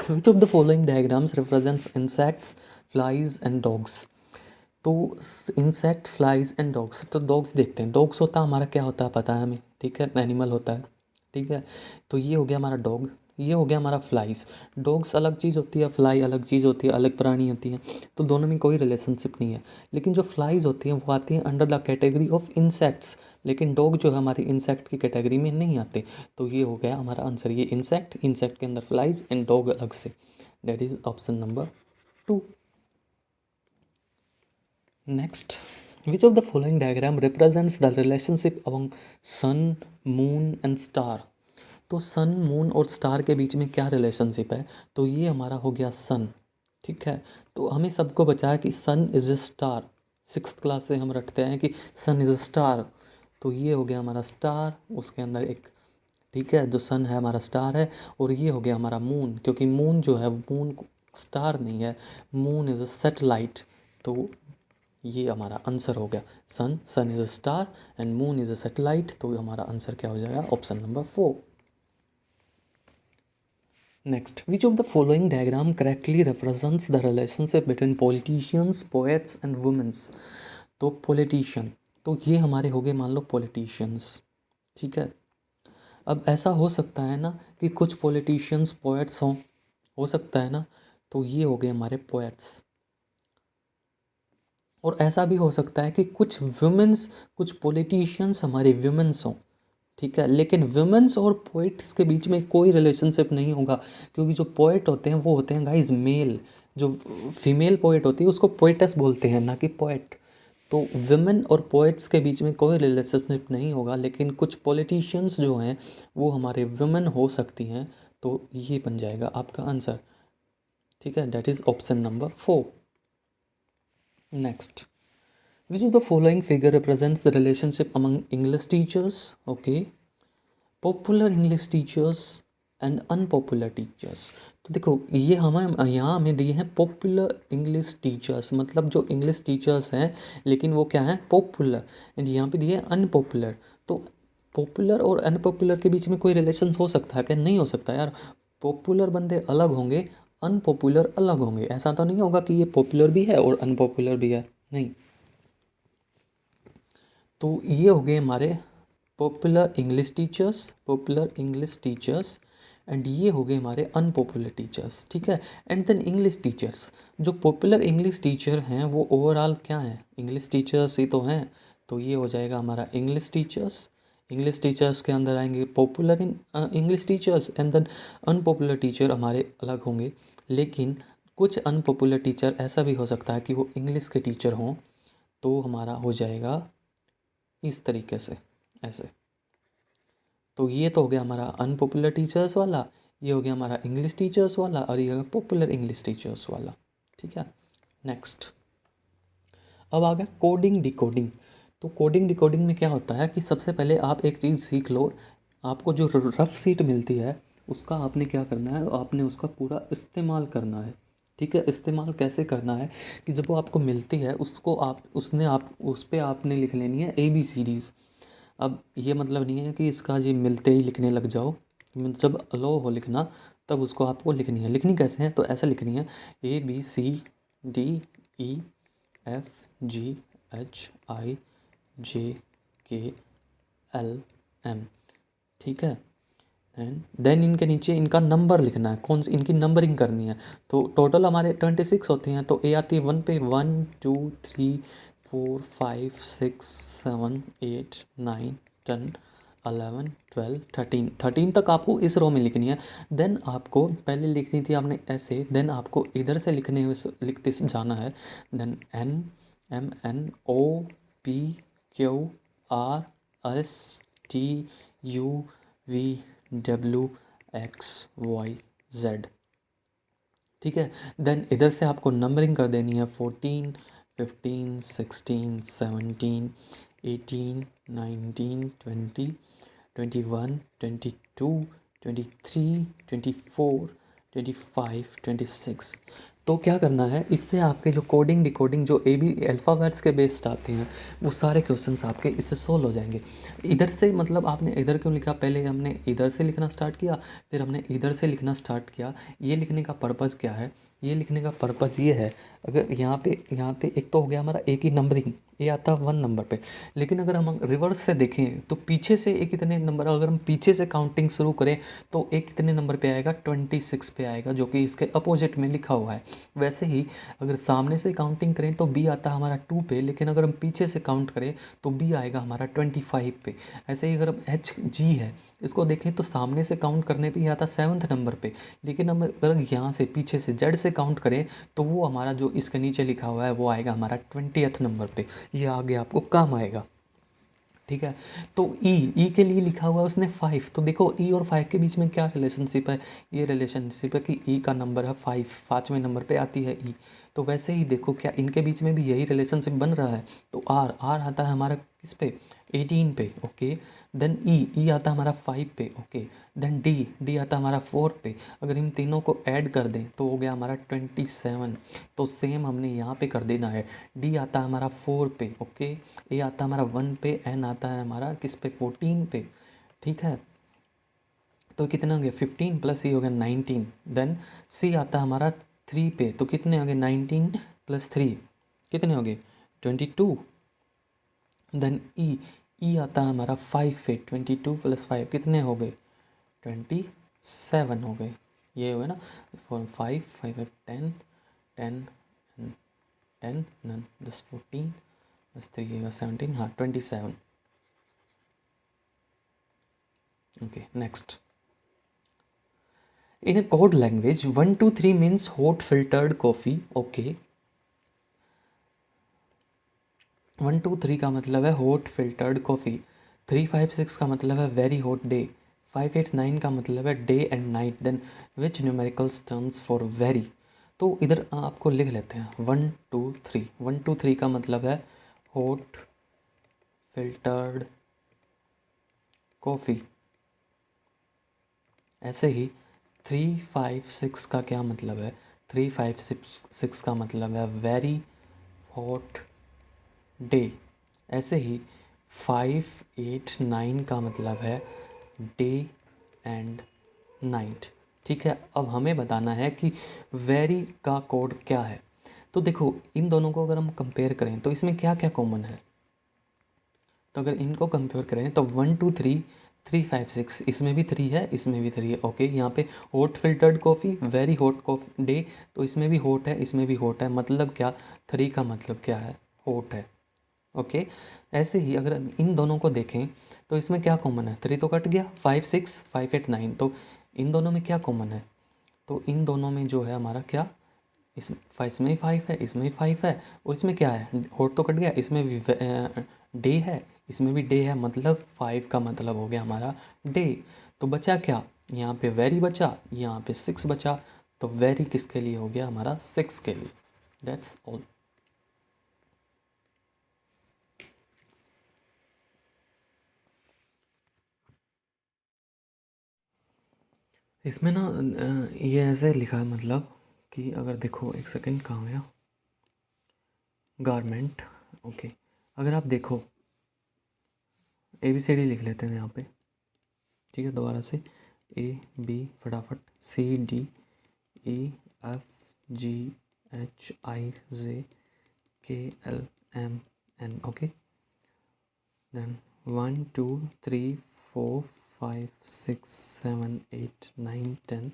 which of the following diagrams represents insects, flies and dogs. तो इंसेक्ट, फ्लाइज एंड डॉग्स, तो डॉग्स देखते हैं। डॉग्स होता है हमारा क्या होता है पता है हमें, ठीक है, एनिमल होता है, ठीक है। तो ये हो गया हमारा डॉग, ये हो गया हमारा फ्लाइज। डॉग्स अलग चीज़ होती है, फ्लाई अलग चीज़ होती है, अलग प्राणी होती हैं, तो दोनों में कोई रिलेशनशिप नहीं है। लेकिन जो फ्लाइज होती हैं वो आती हैं under the category of insects, लेकिन डॉग जो है हमारी इंसेक्ट की कैटेगरी में नहीं आते। तो ये हो गया हमारा आंसर, ये इंसेक्ट, इंसेक्ट के अंदर फ्लाइज एंड डॉग अलग से, that is option number 2। Next, which of the following diagram represents the relationship among sun, moon and star. तो सन, मून और स्टार के बीच में क्या रिलेशनशिप है, तो ये हमारा हो गया सन। ठीक है, तो हमें सबको बचा है कि sun is a star. 6th class से हम रटते हैं कि सन इज़ अ स्टार, तो ये हो गया हमारा स्टार, उसके अंदर एक, ठीक है, जो सन है हमारा स्टार है। और ये हो गया हमारा मून, क्योंकि मून जो है, मून स्टार नहीं है, मून इज़ अ सैटेलाइट। तो ये हमारा आंसर हो गया sun, sun is a star and moon is a satellite. तो हमारा आंसर क्या हो जाएगा, option number 4। Next, which of the following diagram correctly represents the relationship between politicians, poets and womens. तो पॉलिटिशियन, तो ये हमारे हो गए मान लो पॉलिटिशियंस। ठीक है, अब ऐसा हो सकता है ना कि कुछ पॉलिटिशियंस पोएट्स हों, हो सकता है ना, तो ये हो गए हमारे पोएट्स। और ऐसा भी हो सकता है कि कुछ वुमेन्स, कुछ पॉलिटिशियंस हमारे वुमेन्स हों। ठीक है, लेकिन वुमेन्स और पोइट्स के बीच में कोई रिलेशनशिप नहीं होगा, क्योंकि जो पोइट होते हैं वो होते हैं गाइज मेल। जो फीमेल पोइट होती है उसको पोइटस बोलते हैं, ना कि पोइट। तो वुमेन और पोइट्स के बीच में कोई रिलेशनशिप नहीं होगा, लेकिन कुछ पॉलिटिशियंस जो हैं वो हमारे वुमेन हो सकती हैं। तो ये बन जाएगा आपका आंसर। ठीक है, that is option number 4। Next, which of the following figure represents the relationship among English teachers? Okay, popular English teachers and unpopular teachers। तो देखो ये हमें यहाँ हमें दिए हैं पॉपुलर इंग्लिश टीचर्स, मतलब जो इंग्लिश टीचर्स हैं लेकिन वो क्या है, पॉपुलर। एंड यहाँ पे दिए अनपॉपुलर। तो पॉपुलर और अनपॉपुलर के बीच में कोई रिलेशन हो सकता है क्या, नहीं हो सकता यार। पॉपुलर बंदे अलग होंगे, अनपॉपुलर अलग होंगे। ऐसा तो नहीं होगा कि ये पॉपुलर भी है और अनपॉपुलर भी है, नहीं। तो ये हो गए हमारे popular English teachers, popular English teachers. And ये हो गए हमारे अनपॉपुलर टीचर्स। ठीक है, एंड देन इंग्लिश टीचर्स। जो पॉपुलर इंग्लिश टीचर हैं वो ओवरऑल क्या हैं, इंग्लिश टीचर्स ही तो हैं। तो ये हो जाएगा हमारा इंग्लिश टीचर्स। इंग्लिश टीचर्स के अंदर आएंगे popular English teachers, and then unpopular teacher हमारे अलग होंगे। लेकिन कुछ अनपॉपुलर टीचर ऐसा भी हो सकता है कि वो इंग्लिश के टीचर हों, तो हमारा हो जाएगा इस तरीके से, ऐसे। तो ये तो हो गया हमारा अनपॉपुलर टीचर्स वाला, ये हो गया हमारा इंग्लिश टीचर्स वाला, और ये हो गया पॉपुलर इंग्लिश टीचर्स वाला। ठीक है, नेक्स्ट, अब आ गया कोडिंग डिकोडिंग। तो कोडिंग डिकोडिंग में क्या होता है कि सबसे पहले आप एक चीज़ सीख लो। आपको जो रफ सीट मिलती है उसका आपने क्या करना है, आपने उसका पूरा इस्तेमाल करना है। ठीक है, इस्तेमाल कैसे करना है कि जब वो आपको मिलती है उसको आप उस पर आपने लिख लेनी है ABCDs। अब ये मतलब नहीं है कि इसका जी मिलते ही लिखने लग जाओ, जब अलो हो लिखना तब उसको आपको लिखनी है। लिखनी कैसे है, तो ऐसा लिखनी है ABCDEFGHIJKLM। ठीक है, एंड देन इनके नीचे इनका नंबर लिखना है, कौन सी इनकी नंबरिंग करनी है। तो टोटल हमारे 26 होते हैं, तो ए आती है 1 पे, 1 2 3 4 5 6 7 8 9 10 11 12 13 तक आपको इस रो में लिखनी है। देन आपको पहले लिखनी थी आपने ऐसे, देन आपको इधर से लिखते जाना है। Then NMNOPQRSTUVWXYZ। ठीक है, देन इधर से आपको नंबरिंग कर देनी है 14 15 16 17 18 19 20 21 22 23 24 25 26। तो क्या करना है, इससे आपके जो कोडिंग डिकोडिंग जो AB अल्फ़ाबेट्स के बेस्ड आते हैं वो सारे क्वेश्चंस आपके इससे सोल्व हो जाएंगे। इधर से मतलब आपने इधर क्यों लिखा, पहले हमने इधर से लिखना स्टार्ट किया, फिर हमने इधर से लिखना स्टार्ट किया। ये लिखने का पर्पज़ क्या है, ये लिखने का पर्पज़ ये है, अगर यहाँ पे एक तो हो गया हमारा एक ही नंबरिंग, ए आता है 1 नंबर पे। लेकिन अगर हम रिवर्स से देखें तो पीछे से ए कितने नंबर, अगर हम पीछे से काउंटिंग शुरू करें तो ए कितने नंबर पे आएगा, 26 पे आएगा, जो कि इसके अपोजिट में लिखा हुआ है। वैसे ही अगर सामने से काउंटिंग करें तो बी आता है हमारा 2 पे, लेकिन अगर हम पीछे से काउंट करें तो बी आएगा हमारा 25 पे। ऐसे ही अगर हम एच जी है, इसको देखें तो सामने से काउंट करने पे ये आता 7th नंबर पे, लेकिन हम अगर यहाँ से पीछे से जेड से काउंट करें तो वो हमारा जो इसके नीचे लिखा हुआ है वो आएगा हमारा 20th नंबर पे। ये आगे आपको काम आएगा, ठीक है। तो ई के लिए लिखा हुआ है उसने 5, तो देखो ई और 5 के बीच में क्या रिलेशनशिप है, ये रिलेशनशिप है कि ई का नंबर है 5, 5वें नंबर पे आती है ई। तो वैसे ही देखो क्या इनके बीच में भी यही रिलेशनशिप बन रहा है। तो आर आता है हमारा किस पे, 18 पे, ओके। देन ई आता है हमारा 5 पे, ओके। देन डी आता है हमारा 4 पे। अगर इन तीनों को ऐड कर दें तो हो गया हमारा 27। तो सेम हमने यहाँ पे कर देना है। डी आता है हमारा 4 पे, ओके। ए आता है हमारा 1 पे, एन आता है हमारा किस पे, 14 पे, ठीक है। तो कितना हो गया 15 प्लस ई हो गया 19। देन सी आता है हमारा 3 पे, तो कितने हो गए 19 प्लस 3 कितने हो गए 22। देन ई आता है हमारा 5 पे, 22 प्लस 5 कितने हो गए 27 हो गए। ये हुए ना 4 5 5 10 10 10 9 10 14 प्लस 3 17, हाँ 27। Okay next. In a code language, 1 2 3 means hot filtered coffee. Okay. 1 2 3 का मतलब है hot filtered coffee. 3 5 6 का मतलब है very hot day. 5 8 9 का मतलब है day and night. Then which numerical stands for very? तो इधर आपको लिख लेते हैं 1 2 3। 1 2 3 का मतलब है hot filtered coffee। ऐसे ही 3 5 6 का क्या मतलब है, 3 5 6 का मतलब है वेरी हॉट डे। ऐसे ही 5 8 9 का मतलब है डे एंड नाइट, ठीक है। अब हमें बताना है कि वेरी का कोड क्या है। तो देखो इन दोनों को अगर हम कंपेयर करें तो इसमें क्या क्या कॉमन है। तो अगर इनको कंपेयर करें तो 1 2 3 3 5 6, इसमें भी 3 है, इसमें भी 3 है, ओके। यहाँ पे hot filtered coffee, very hot coffee day, तो इसमें भी हॉट है, इसमें भी हॉट है, मतलब क्या 3 का मतलब क्या है, हॉट है, ओके। ऐसे ही अगर हम इन दोनों को देखें तो इसमें क्या कॉमन है, 3 तो कट गया, 5 6 5 8 9, तो इन दोनों में क्या कॉमन है। तो इन दोनों में जो है हमारा क्या, इसमें ही 5 है, इसमें ही 5 है, और इसमें क्या है, हॉट तो कट गया, इसमें भी डे है, इसमें भी डे है, मतलब 5 का मतलब हो गया हमारा डे। तो बचा क्या, यहाँ पे वेरी बचा, यहाँ पे 6 बचा, तो वेरी किसके लिए हो गया हमारा 6 के लिए। That's all. इसमें ना ये ऐसे लिखा है, मतलब कि अगर देखो एक सेकंड कहाँ गया, गारमेंट, ओके। अगर आप देखो ABCD लिख लेते हैं यहाँ पे, ठीक है, दोबारा से AB फटाफट, CDEFGHIJKLMN, ओके। देन 1 2 3 4 5 6 7 8 9 10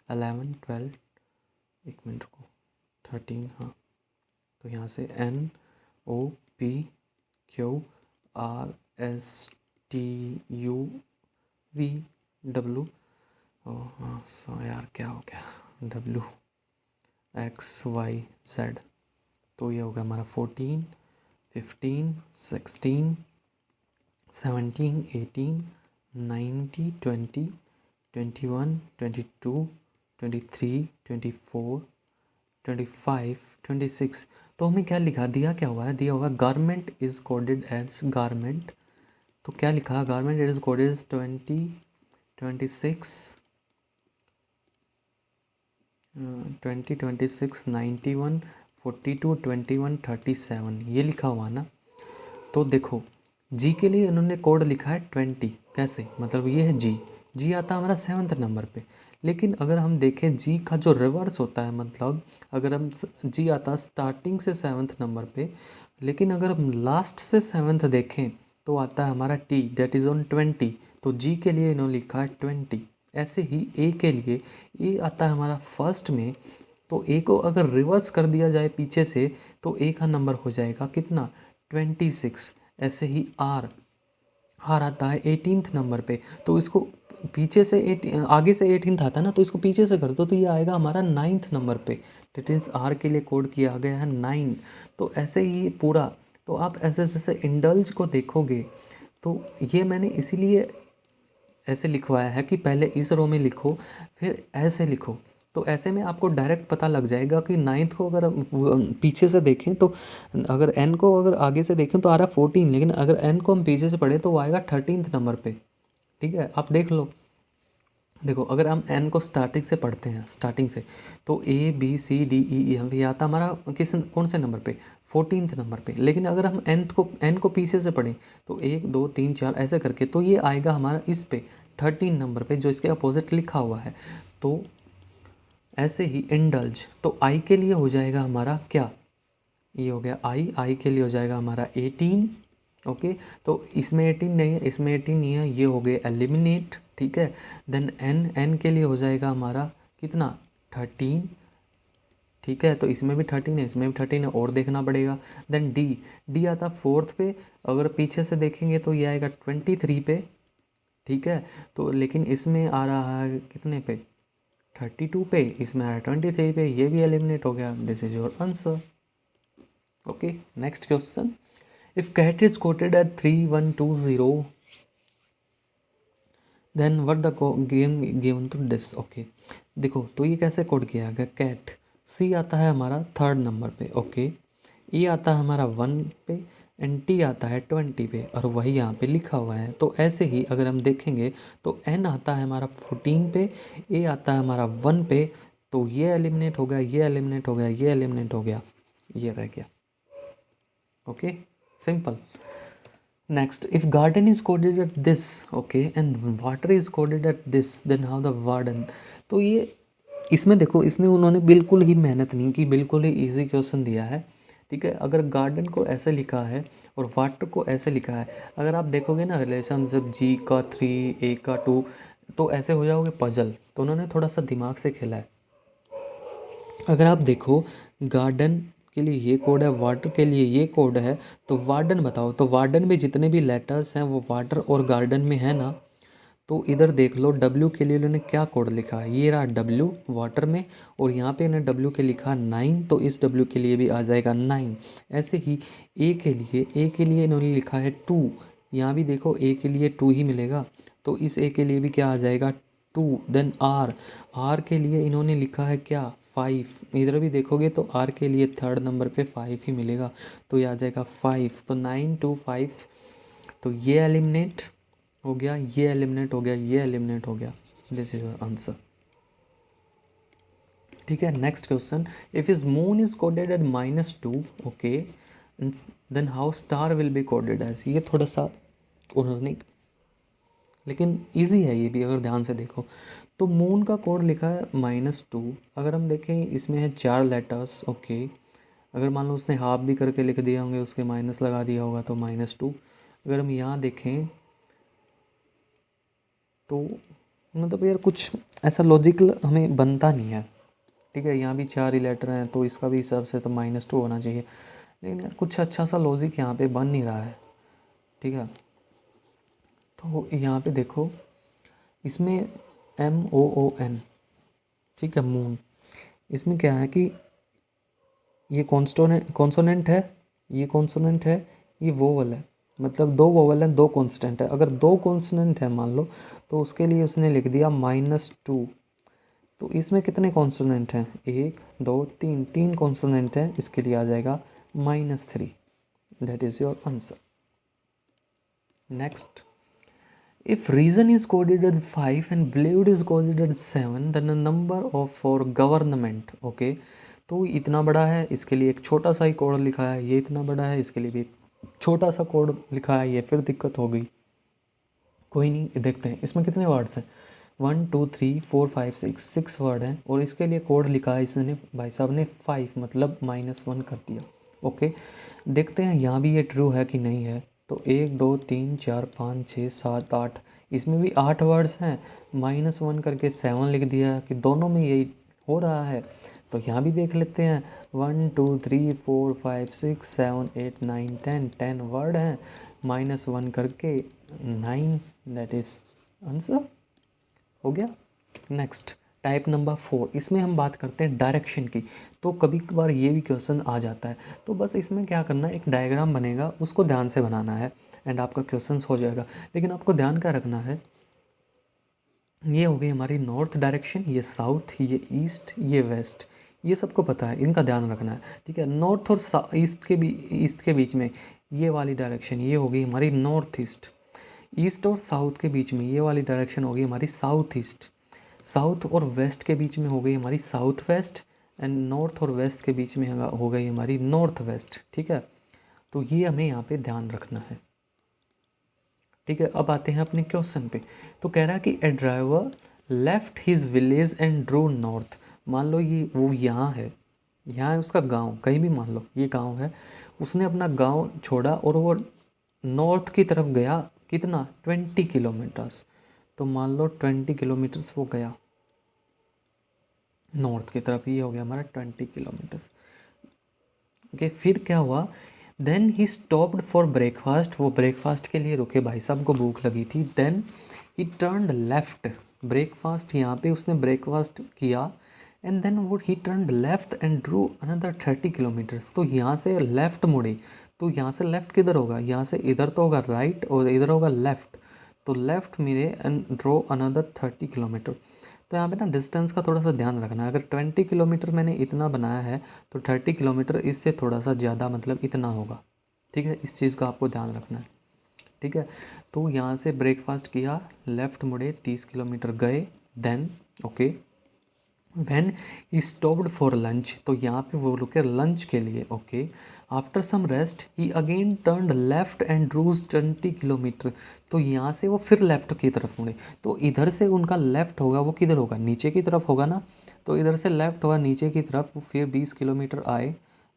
11 12, एक मिनट रुको, 13, हाँ। तो यहाँ से NOPQRSTUVW, हाँ यार क्या हो गया, WXYZ। तो ये होगा हमारा 14 15 16 17 18 19 20 21 22 23 24 25 26। तो हमें क्या लिखा दिया, क्या हुआ है, दिया हुआ है garment is coded as garment. तो क्या लिखा, गारमेंट इज कोडेड एज 20 26 20 26 91 42 21 37, ये लिखा हुआ ना। तो देखो जी के लिए इन्होंने कोड लिखा है 20, कैसे, मतलब ये है जी आता है हमारा 7th नंबर पे। लेकिन अगर हम देखें जी का जो रिवर्स होता है, मतलब अगर हम जी आता है स्टार्टिंग से 7th नंबर पे, लेकिन अगर हम लास्ट से 7th देखें तो आता है हमारा टी, दैट इज़ ऑन 20, तो जी के लिए इन्होंने लिखा है 20। ऐसे ही ए के लिए, ए आता है हमारा फर्स्ट में, तो ए को अगर रिवर्स कर दिया जाए पीछे से तो ए का नंबर हो जाएगा कितना, 26। ऐसे ही आर, आर आता है 18th नंबर पे, तो इसको पीछे से आगे से 18th आता है ना, तो इसको पीछे से कर दो तो ये आएगा हमारा 9th नंबर पे। डेट इज़ आर के लिए कोड किया गया है 9। तो ऐसे ही पूरा, तो आप ऐसे जैसे इंडल्ज को देखोगे तो ये मैंने इसीलिए ऐसे लिखवाया है कि पहले इस रो में लिखो फिर ऐसे लिखो, तो ऐसे में आपको डायरेक्ट पता लग जाएगा कि 9th को अगर हम पीछे से देखें तो, अगर n को अगर आगे से देखें तो आ रहा है 14, लेकिन अगर n को हम पीछे से पढ़ें तो वो आएगा 13th नंबर पे। ठीक है, आप देख लो, देखो अगर हम n को स्टार्टिंग से पढ़ते हैं, स्टार्टिंग से, तो A B C D E यहाँ पे आता हमारा कौन से नंबर पे, 14th नंबर पे। लेकिन अगर हम n को पीछे से पढ़ें तो 1 2 3 4 ऐसे करके, तो ये आएगा हमारा इस पे 13 नंबर पे, जो इसके अपोजिट लिखा हुआ है। तो ऐसे ही इंडल्ज, तो आई के लिए हो जाएगा हमारा क्या, ये हो गया आई के लिए हो जाएगा हमारा 18। ओके, तो इसमें 18 नहीं है, इसमें 18 नहीं है, ये हो गए एलिमिनेट। ठीक है, देन एन के लिए हो जाएगा हमारा कितना, 13। ठीक है, तो इसमें भी 13 है, इसमें भी 13 है, और देखना पड़ेगा। देन डी आता 4th पे, अगर पीछे से देखेंगे तो ये आएगा 23 पे। ठीक है, तो लेकिन इसमें आ रहा है कितने पे, 32 पे, इसमें आ रहा है 23 पे, ये भी एलिमिनेट हो गया। This is your answer. Okay, next question, if cat is coded at 3120 then what the game given to this. Okay, देखो तो ये कैसे कोड किया गया, कैट, सी आता है हमारा 3rd नंबर पे, ओके, ई आता है हमारा 1 पे, एंड टी आता है 20 पे, और वही यहाँ पे लिखा हुआ है। तो ऐसे ही अगर हम देखेंगे तो एन आता है हमारा 14 पे, ए आता है हमारा 1 पे, तो ये एलिमिनेट हो गया, ये एलिमिनेट हो गया, ये एलिमिनेट हो गया, ये रह गया। Okay, simple. Next, if garden is coded at this, okay, and water is coded at this, then how the warden। तो ये इसमें देखो, इसने उन्होंने बिल्कुल ही मेहनत नहीं की, बिल्कुल ही इजी क्वेश्चन दिया है। ठीक है, अगर गार्डन को ऐसे लिखा है और वाटर को ऐसे लिखा है, अगर आप देखोगे ना रिलेशन, जब जी का 3 ए का 2, तो ऐसे हो जाओगे पजल। तो उन्होंने थोड़ा सा दिमाग से खेला है। अगर आप देखो, गार्डन के लिए ये कोड है, वाटर के लिए ये कोड है, तो वार्डन बताओ, तो वार्डन में जितने भी लेटर्स हैं वो वाटर और गार्डन में है ना। तो इधर देख लो, डब्ल्यू के लिए उन्होंने क्या कोड लिखा है, ये रहा डब्ल्यू वाटर में, और यहाँ पे इन्होंने डब्ल्यू के लिखा 9, तो इस डब्ल्यू के लिए भी आ जाएगा 9। ऐसे ही ए के लिए इन्होंने लिखा है 2, यहाँ भी देखो ए के लिए 2 ही मिलेगा, तो इस ए के लिए भी क्या आ जाएगा, 2। देन आर के लिए इन्होंने लिखा है क्या, 5, इधर भी देखोगे तो आर के लिए 3rd नंबर पे 5 ही मिलेगा, तो ये आ जाएगा 5। तो 9 2 5, तो ये एलिमिनेट हो गया, ये एलिमिनेट हो गया, ये एलिमिनेट हो गया। This is your answer. ठीक है, next question, if is moon is coded at -2, okay, then how star will be coded as. ये थोड़ा सा उन्होंने, लेकिन इजी है ये भी अगर ध्यान से देखो। तो मून का कोड लिखा है -2, अगर हम देखें इसमें है 4 लेटर्स, ओके, अगर मान लो उसने हाफ भी करके लिख दिया होंगे, उसके माइनस लगा दिया होगा, तो -2। अगर हम यहाँ देखें तो मतलब यार कुछ ऐसा लॉजिकल हमें बनता नहीं है। ठीक है, यहाँ भी 4 ही लेटर हैं, तो इसका भी हिसाब से तो -2 होना चाहिए, लेकिन यार कुछ अच्छा सा लॉजिक यहाँ पे बन नहीं रहा है। ठीक है, तो यहाँ पे देखो, इसमें MOON, ठीक है, मून, इसमें क्या है कि ये कॉन्सोनेंट है, ये कॉन्सोनेंट है, ये वोवल है, मतलब 2 वोवल हैं, 2 कॉन्स्टेंट है। अगर 2 कॉन्सोनेंट है मान लो, तो उसके लिए उसने लिख दिया -2। तो इसमें कितने कॉन्सोनेंट हैं, 1 2 3, 3 कॉन्सोनेंट है, इसके लिए आ जाएगा -3। That is your answer. Next, if reason is coded as 5 and believed is coded as 7, then the number of for government, okay, तो इतना बड़ा है, इसके लिए एक छोटा सा ही कोड लिखा है, ये इतना बड़ा है, इसके लिए भी एक छोटा सा कोड लिखा है, ये फिर दिक्कत हो गई। कोई नहीं, देखते हैं इसमें कितने वर्ड्स हैं, 1 2 3 4 5 6 वर्ड हैं, और इसके लिए कोड लिखा है इसने भाई साहब ने 5, मतलब -1 कर दिया। ओके, देखते हैं यहाँ भी ये ट्रू है कि नहीं है। तो 1 2 3 4 5 6 7 8, इसमें भी 8 वर्ड्स हैं, -1 करके 7 लिख दिया कि दोनों में यही हो रहा है। तो यहाँ भी देख लेते हैं, 1 2 3 4 5 6 7 8 9 10 वर्ड हैं, -1 करके 9, दैट इज़ आंसर हो गया। नेक्स्ट टाइप नंबर 4, इसमें हम बात करते हैं डायरेक्शन की। तो कभी कभार ये भी क्वेश्चन आ जाता है, तो बस इसमें क्या करना है, एक डायग्राम बनेगा, उसको ध्यान से बनाना है एंड आपका क्वेश्चन हो जाएगा। लेकिन आपको ध्यान क्या रखना है, ये हो गई हमारी नॉर्थ डायरेक्शन, ये साउथ, ये ईस्ट, ये वेस्ट, ये सबको पता है, इनका ध्यान रखना है, ठीक है। नॉर्थ और ईस्ट के बीच में ये वाली डायरेक्शन, ये होगी हमारी नॉर्थ ईस्ट। ईस्ट और साउथ के बीच में ये वाली डायरेक्शन होगी हमारी साउथ ईस्ट। साउथ और वेस्ट के बीच में हो गई हमारी साउथ वेस्ट, एंड नॉर्थ और वेस्ट के बीच में हो गई हमारी नॉर्थ वेस्ट, ठीक है। तो ये हमें यहाँ पे ध्यान रखना है, ठीक है। अब आते हैं अपने क्वेश्चन पे। तो कह रहा है कि a driver left his village and drove north. मान लो ये वो यहाँ है, यहाँ है उसका गांव, कहीं भी मान लो ये गांव है, उसने अपना गांव छोड़ा और वो नॉर्थ की तरफ गया, कितना, 20 किलोमीटर्स। तो मान लो 20 किलोमीटर्स वो गया नॉर्थ की तरफ, ये हो गया हमारा 20 किलोमीटर्स। ओके, फिर क्या हुआ, then he stopped for breakfast, वो ब्रेकफास्ट के लिए रुके, भाई साहब को भूख लगी थी। Then he turned left, breakfast यहाँ पे उसने ब्रेकफास्ट किया, एंड देन वो he turned left and drew another 30 kilometers. तो यहाँ से लेफ्ट मुड़े, तो यहाँ से लेफ्ट किधर होगा, यहाँ से इधर तो होगा राइट और इधर होगा लेफ्ट। तो लेफ्ट मिले एंड ड्रो अनदर 30 किलोमीटर। तो यहाँ पे ना डिस्टेंस का थोड़ा सा ध्यान रखना है। अगर 20 किलोमीटर मैंने इतना बनाया है तो 30 किलोमीटर इससे थोड़ा सा ज़्यादा, मतलब इतना होगा, ठीक है। इस चीज़ का आपको ध्यान रखना है, ठीक है। तो यहाँ से ब्रेकफास्ट किया, लेफ़्ट मुड़े, 30 किलोमीटर गए, then okay when he stopped for lunch, तो यहाँ पे वो रुके लंच के लिए, okay. After some rest he again turned left and drives 20 kilometer. तो यहाँ से वो फिर लेफ्ट की तरफ मुड़े, तो इधर से उनका लेफ्ट होगा, वो किधर होगा, नीचे की तरफ होगा ना। तो इधर से लेफ्ट होगा नीचे की तरफ, फिर 20 किलोमीटर आए,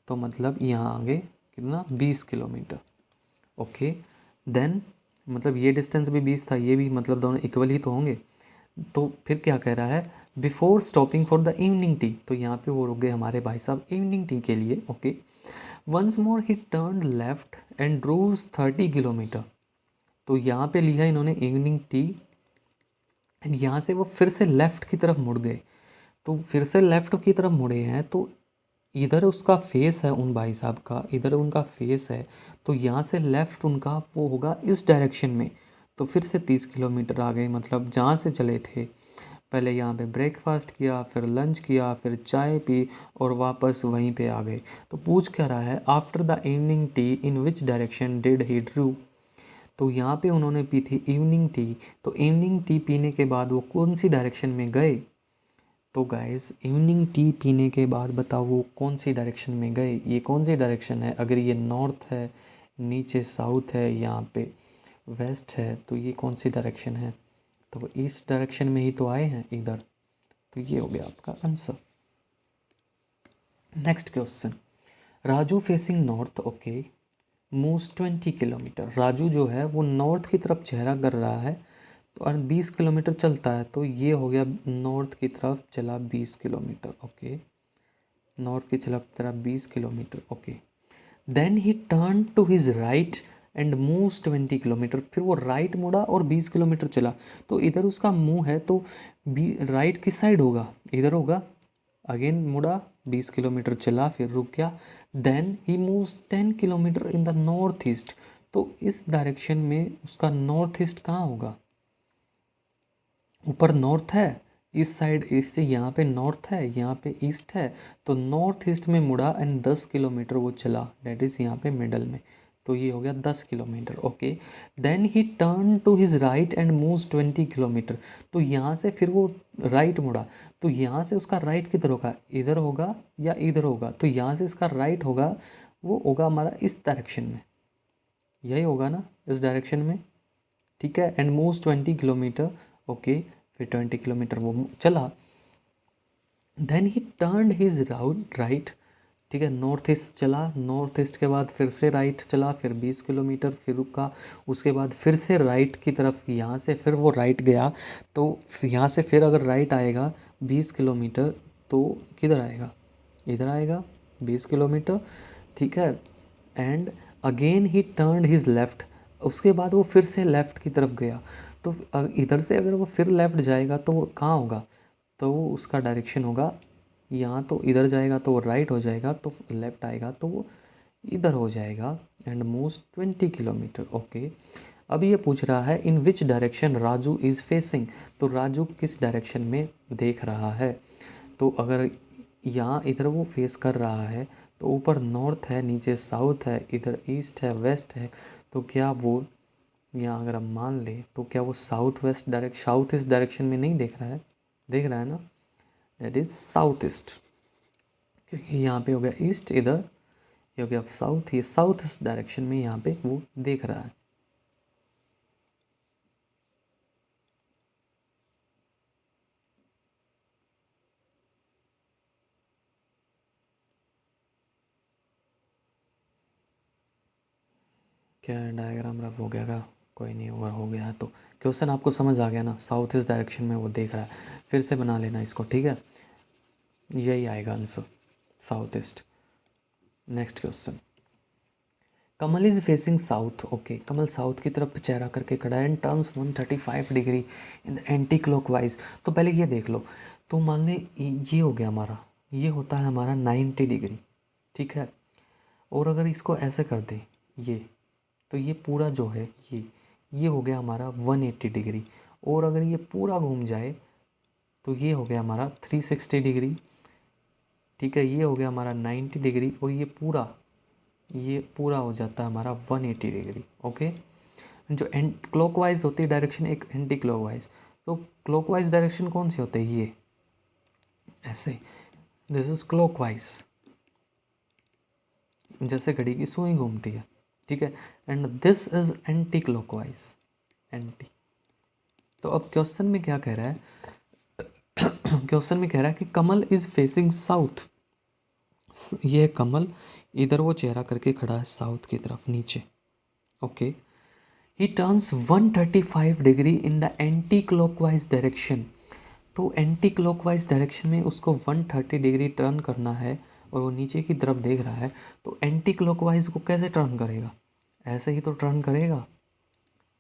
तो मतलब यहाँ आगे कितना, 20 किलोमीटर, ओके। देन मतलब ये डिस्टेंस भी 20 था, ये भी, मतलब दोनों इक्वल ही तो होंगे। तो फिर क्या कह रहा है, before stopping for the evening tea, तो यहाँ पे वो रुक गए हमारे भाई साहब इवनिंग टी के लिए, okay. Once more he turn left and drives 30 kilometer. तो यहाँ पे लिया इन्होंने इवनिंग टी, एंड यहाँ से वो फिर से लेफ़्ट की तरफ मुड़ गए। तो फिर से लेफ़्ट की तरफ मुड़े हैं, तो इधर उसका फेस है उन भाई साहब का, इधर उनका फेस है, तो यहाँ से लेफ़्ट उनका वो होगा इस डायरेक्शन में। तो फिर से 30 किलोमीटर आ गए, मतलब जहाँ से चले थे। पहले यहाँ पे ब्रेकफास्ट किया, फिर लंच किया, फिर चाय पी और वापस वहीं पे आ गए। तो पूछ क्या रहा है, after the evening tea in which direction did he Drew. तो यहाँ पे उन्होंने पी थी इवनिंग टी, तो इवनिंग टी पीने के बाद वो कौन सी डायरेक्शन में गए। तो गाइस इवनिंग टी पीने के बाद बताओ वो कौन सी डायरेक्शन में गए, ये कौन सी डायरेक्शन है। अगर ये नॉर्थ है, नीचे साउथ है, यहाँ पे वेस्ट है, तो ये कौन सी डायरेक्शन है, तो वो इस डायरेक्शन में ही तो आए हैं इधर। तो ये हो गया आपका answer. Next question, Raju facing north, okay, moves 20 kilometre. Raju जो है वो नॉर्थ की तरफ चेहरा कर रहा है, तो और 20 किलोमीटर चलता है, तो ये हो गया नॉर्थ की तरफ चला 20 किलोमीटर, ओके। नॉर्थ की तरफ 20 kilometer, okay. Then he turn to his right and moves 20 kilometer. फिर वो राइट मुड़ा और 20 किलोमीटर चला। तो इधर उसका मुंह है, तो राइट किस साइड होगा, इधर होगा। अगेन मुड़ा, 20 किलोमीटर चला, फिर रुक गया। Then he moves 10 kilometer in the north east. तो इस डायरेक्शन में उसका नॉर्थ ईस्ट कहाँ होगा, ऊपर नॉर्थ है, इस साइड, इससे यहाँ पे नॉर्थ है, यहाँ पे ईस्ट है, तो नॉर्थ ईस्ट में मुड़ा एंड 10 किलोमीटर वो चला, डेट इज़ यहाँ पे मिडल में। तो ये हो गया 10 kilometer, okay. Then he turn to his right and moves 20 kilometer. तो यहाँ से फिर वो राइट मुड़ा, तो यहाँ से उसका राइट किधर होगा, इधर होगा या इधर होगा। तो यहाँ से इसका राइट होगा, वो होगा हमारा इस डायरेक्शन में, यही होगा ना, इस डायरेक्शन में, ठीक है। And moves 20 kilometer, okay. फिर 20 किलोमीटर वो चला। Then he turned his right, ठीक है, नॉर्थ ईस्ट चला, नॉर्थ ईस्ट के बाद फिर से राइट चला, फिर 20 किलोमीटर फिर रुका, उसके बाद फिर से राइट की तरफ, यहाँ से फिर वो राइट गया, तो यहाँ से फिर अगर राइट आएगा 20 किलोमीटर तो किधर आएगा, इधर आएगा 20 किलोमीटर, ठीक है। And again he turn his left, उसके बाद वो फिर से लेफ़्ट की तरफ गया, तो इधर से अगर वो फिर लेफ़्ट जाएगा तो वो कहाँ होगा, तो वो उसका डायरेक्शन होगा यहाँ, तो इधर जाएगा तो वो राइट हो जाएगा, तो लेफ़्ट आएगा तो वो इधर हो जाएगा। And moves 20 kilometer. ओके, अब ये पूछ रहा है in which direction Raju is facing, तो राजू किस डायरेक्शन में देख रहा है, तो अगर यहाँ इधर वो फेस कर रहा है तो ऊपर नॉर्थ है, नीचे साउथ है, इधर ईस्ट है, वेस्ट है, तो क्या वो यहाँ अगर हम मान ले तो क्या वो साउथ ईस्ट डायरेक्शन में नहीं देख रहा है, देख रहा है ना, दैट इज़ साउथ ईस्ट, क्योंकि यहाँ पे हो गया ईस्ट, इधर ये हो गया साउथ, ये साउथ ईस्ट डायरेक्शन में यहाँ पे वो देख रहा है। क्या डायग्राम रफ हो गया का, कोई नहीं, अगर हो गया तो क्वेश्चन आपको समझ आ गया ना, साउथ ईस्ट डायरेक्शन में वो देख रहा है, फिर से बना लेना इसको, ठीक है, यही आएगा answer, south east. Next question, Kamal is facing south. Okay, Kamal south की तरफ चेहरा करके खड़ा है and turns 135 degree in the anti clockwise. तो पहले ये देख लो, तो मान लें ये हो गया हमारा, ये होता है हमारा 90 डिग्री, ठीक है, और अगर इसको ऐसे कर दें ये, तो ये पूरा जो है ये हो गया हमारा 180 डिग्री, और अगर ये पूरा घूम जाए तो ये हो गया हमारा 360 डिग्री, ठीक है, ये हो गया हमारा 90 डिग्री, और ये पूरा हो जाता है हमारा 180 डिग्री। ओके, जो एंड क्लॉकवाइज होती है डायरेक्शन, एक एंटी क्लॉकवाइज, तो क्लॉकवाइज डायरेक्शन कौन सी होती है, ये ऐसे, दिस इज क्लॉकवाइज, जैसे घड़ी की सुई घूमती है, ठीक है, and this is anti clockwise, anti. तो अब क्वेश्चन में क्या कह रहा है, क्वेश्चन में कह रहा है कि कमल इज फेसिंग साउथ, ये कमल इधर वो चेहरा करके खड़ा है साउथ की तरफ नीचे। Okay, he turns 135 degree in the anti clockwise direction, तो एंटी क्लॉकवाइज डायरेक्शन में उसको 130 डिग्री टर्न करना है, और वो नीचे की तरफ देख रहा है, तो एंटी क्लॉकवाइज को कैसे टर्न करेगा, ऐसे ही तो टर्न करेगा,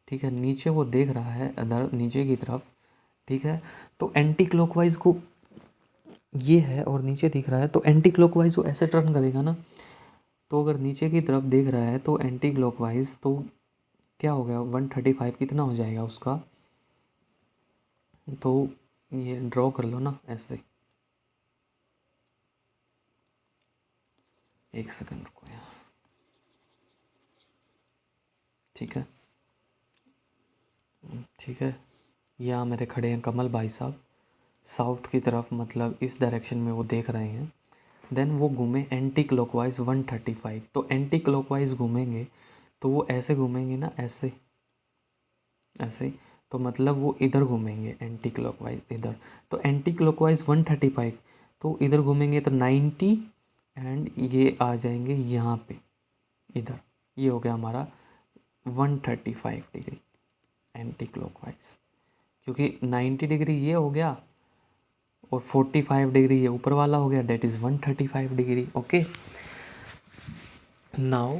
ठीक है, नीचे वो देख रहा है अदर नीचे की तरफ, ठीक है, तो एंटी क्लॉकवाइज को ये है और नीचे दिख रहा है, तो एंटी क्लॉकवाइज को ऐसे टर्न करेगा ना, तो अगर नीचे की तरफ देख रहा है तो एंटी क्लॉकवाइज, तो क्या हो गया 135 कितना हो जाएगा उसका, तो ये ड्रॉ कर लो ना ऐसे, एक सेकंड रुको यार, ठीक है, ठीक है, यहाँ मेरे खड़े हैं कमल भाई साहब, साउथ की तरफ मतलब इस डायरेक्शन में वो देख रहे हैं, देन वो घूमे एंटी क्लॉकवाइज 135, तो एंटी क्लॉकवाइज घूमेंगे तो वो ऐसे घूमेंगे ना, ऐसे ऐसे, तो मतलब वो इधर घूमेंगे एंटी क्लॉकवाइज इधर, तो एंटी क्लॉकवाइज 135, तो इधर घूमेंगे तो 90, एंड ये आ जाएंगे यहाँ पे इधर, ये हो गया हमारा 135 डिग्री एंटी क्लॉकवाइज, क्योंकि 90 डिग्री ये हो गया और 45 डिग्री ये ऊपर वाला हो गया, that is 135 degree. Okay, now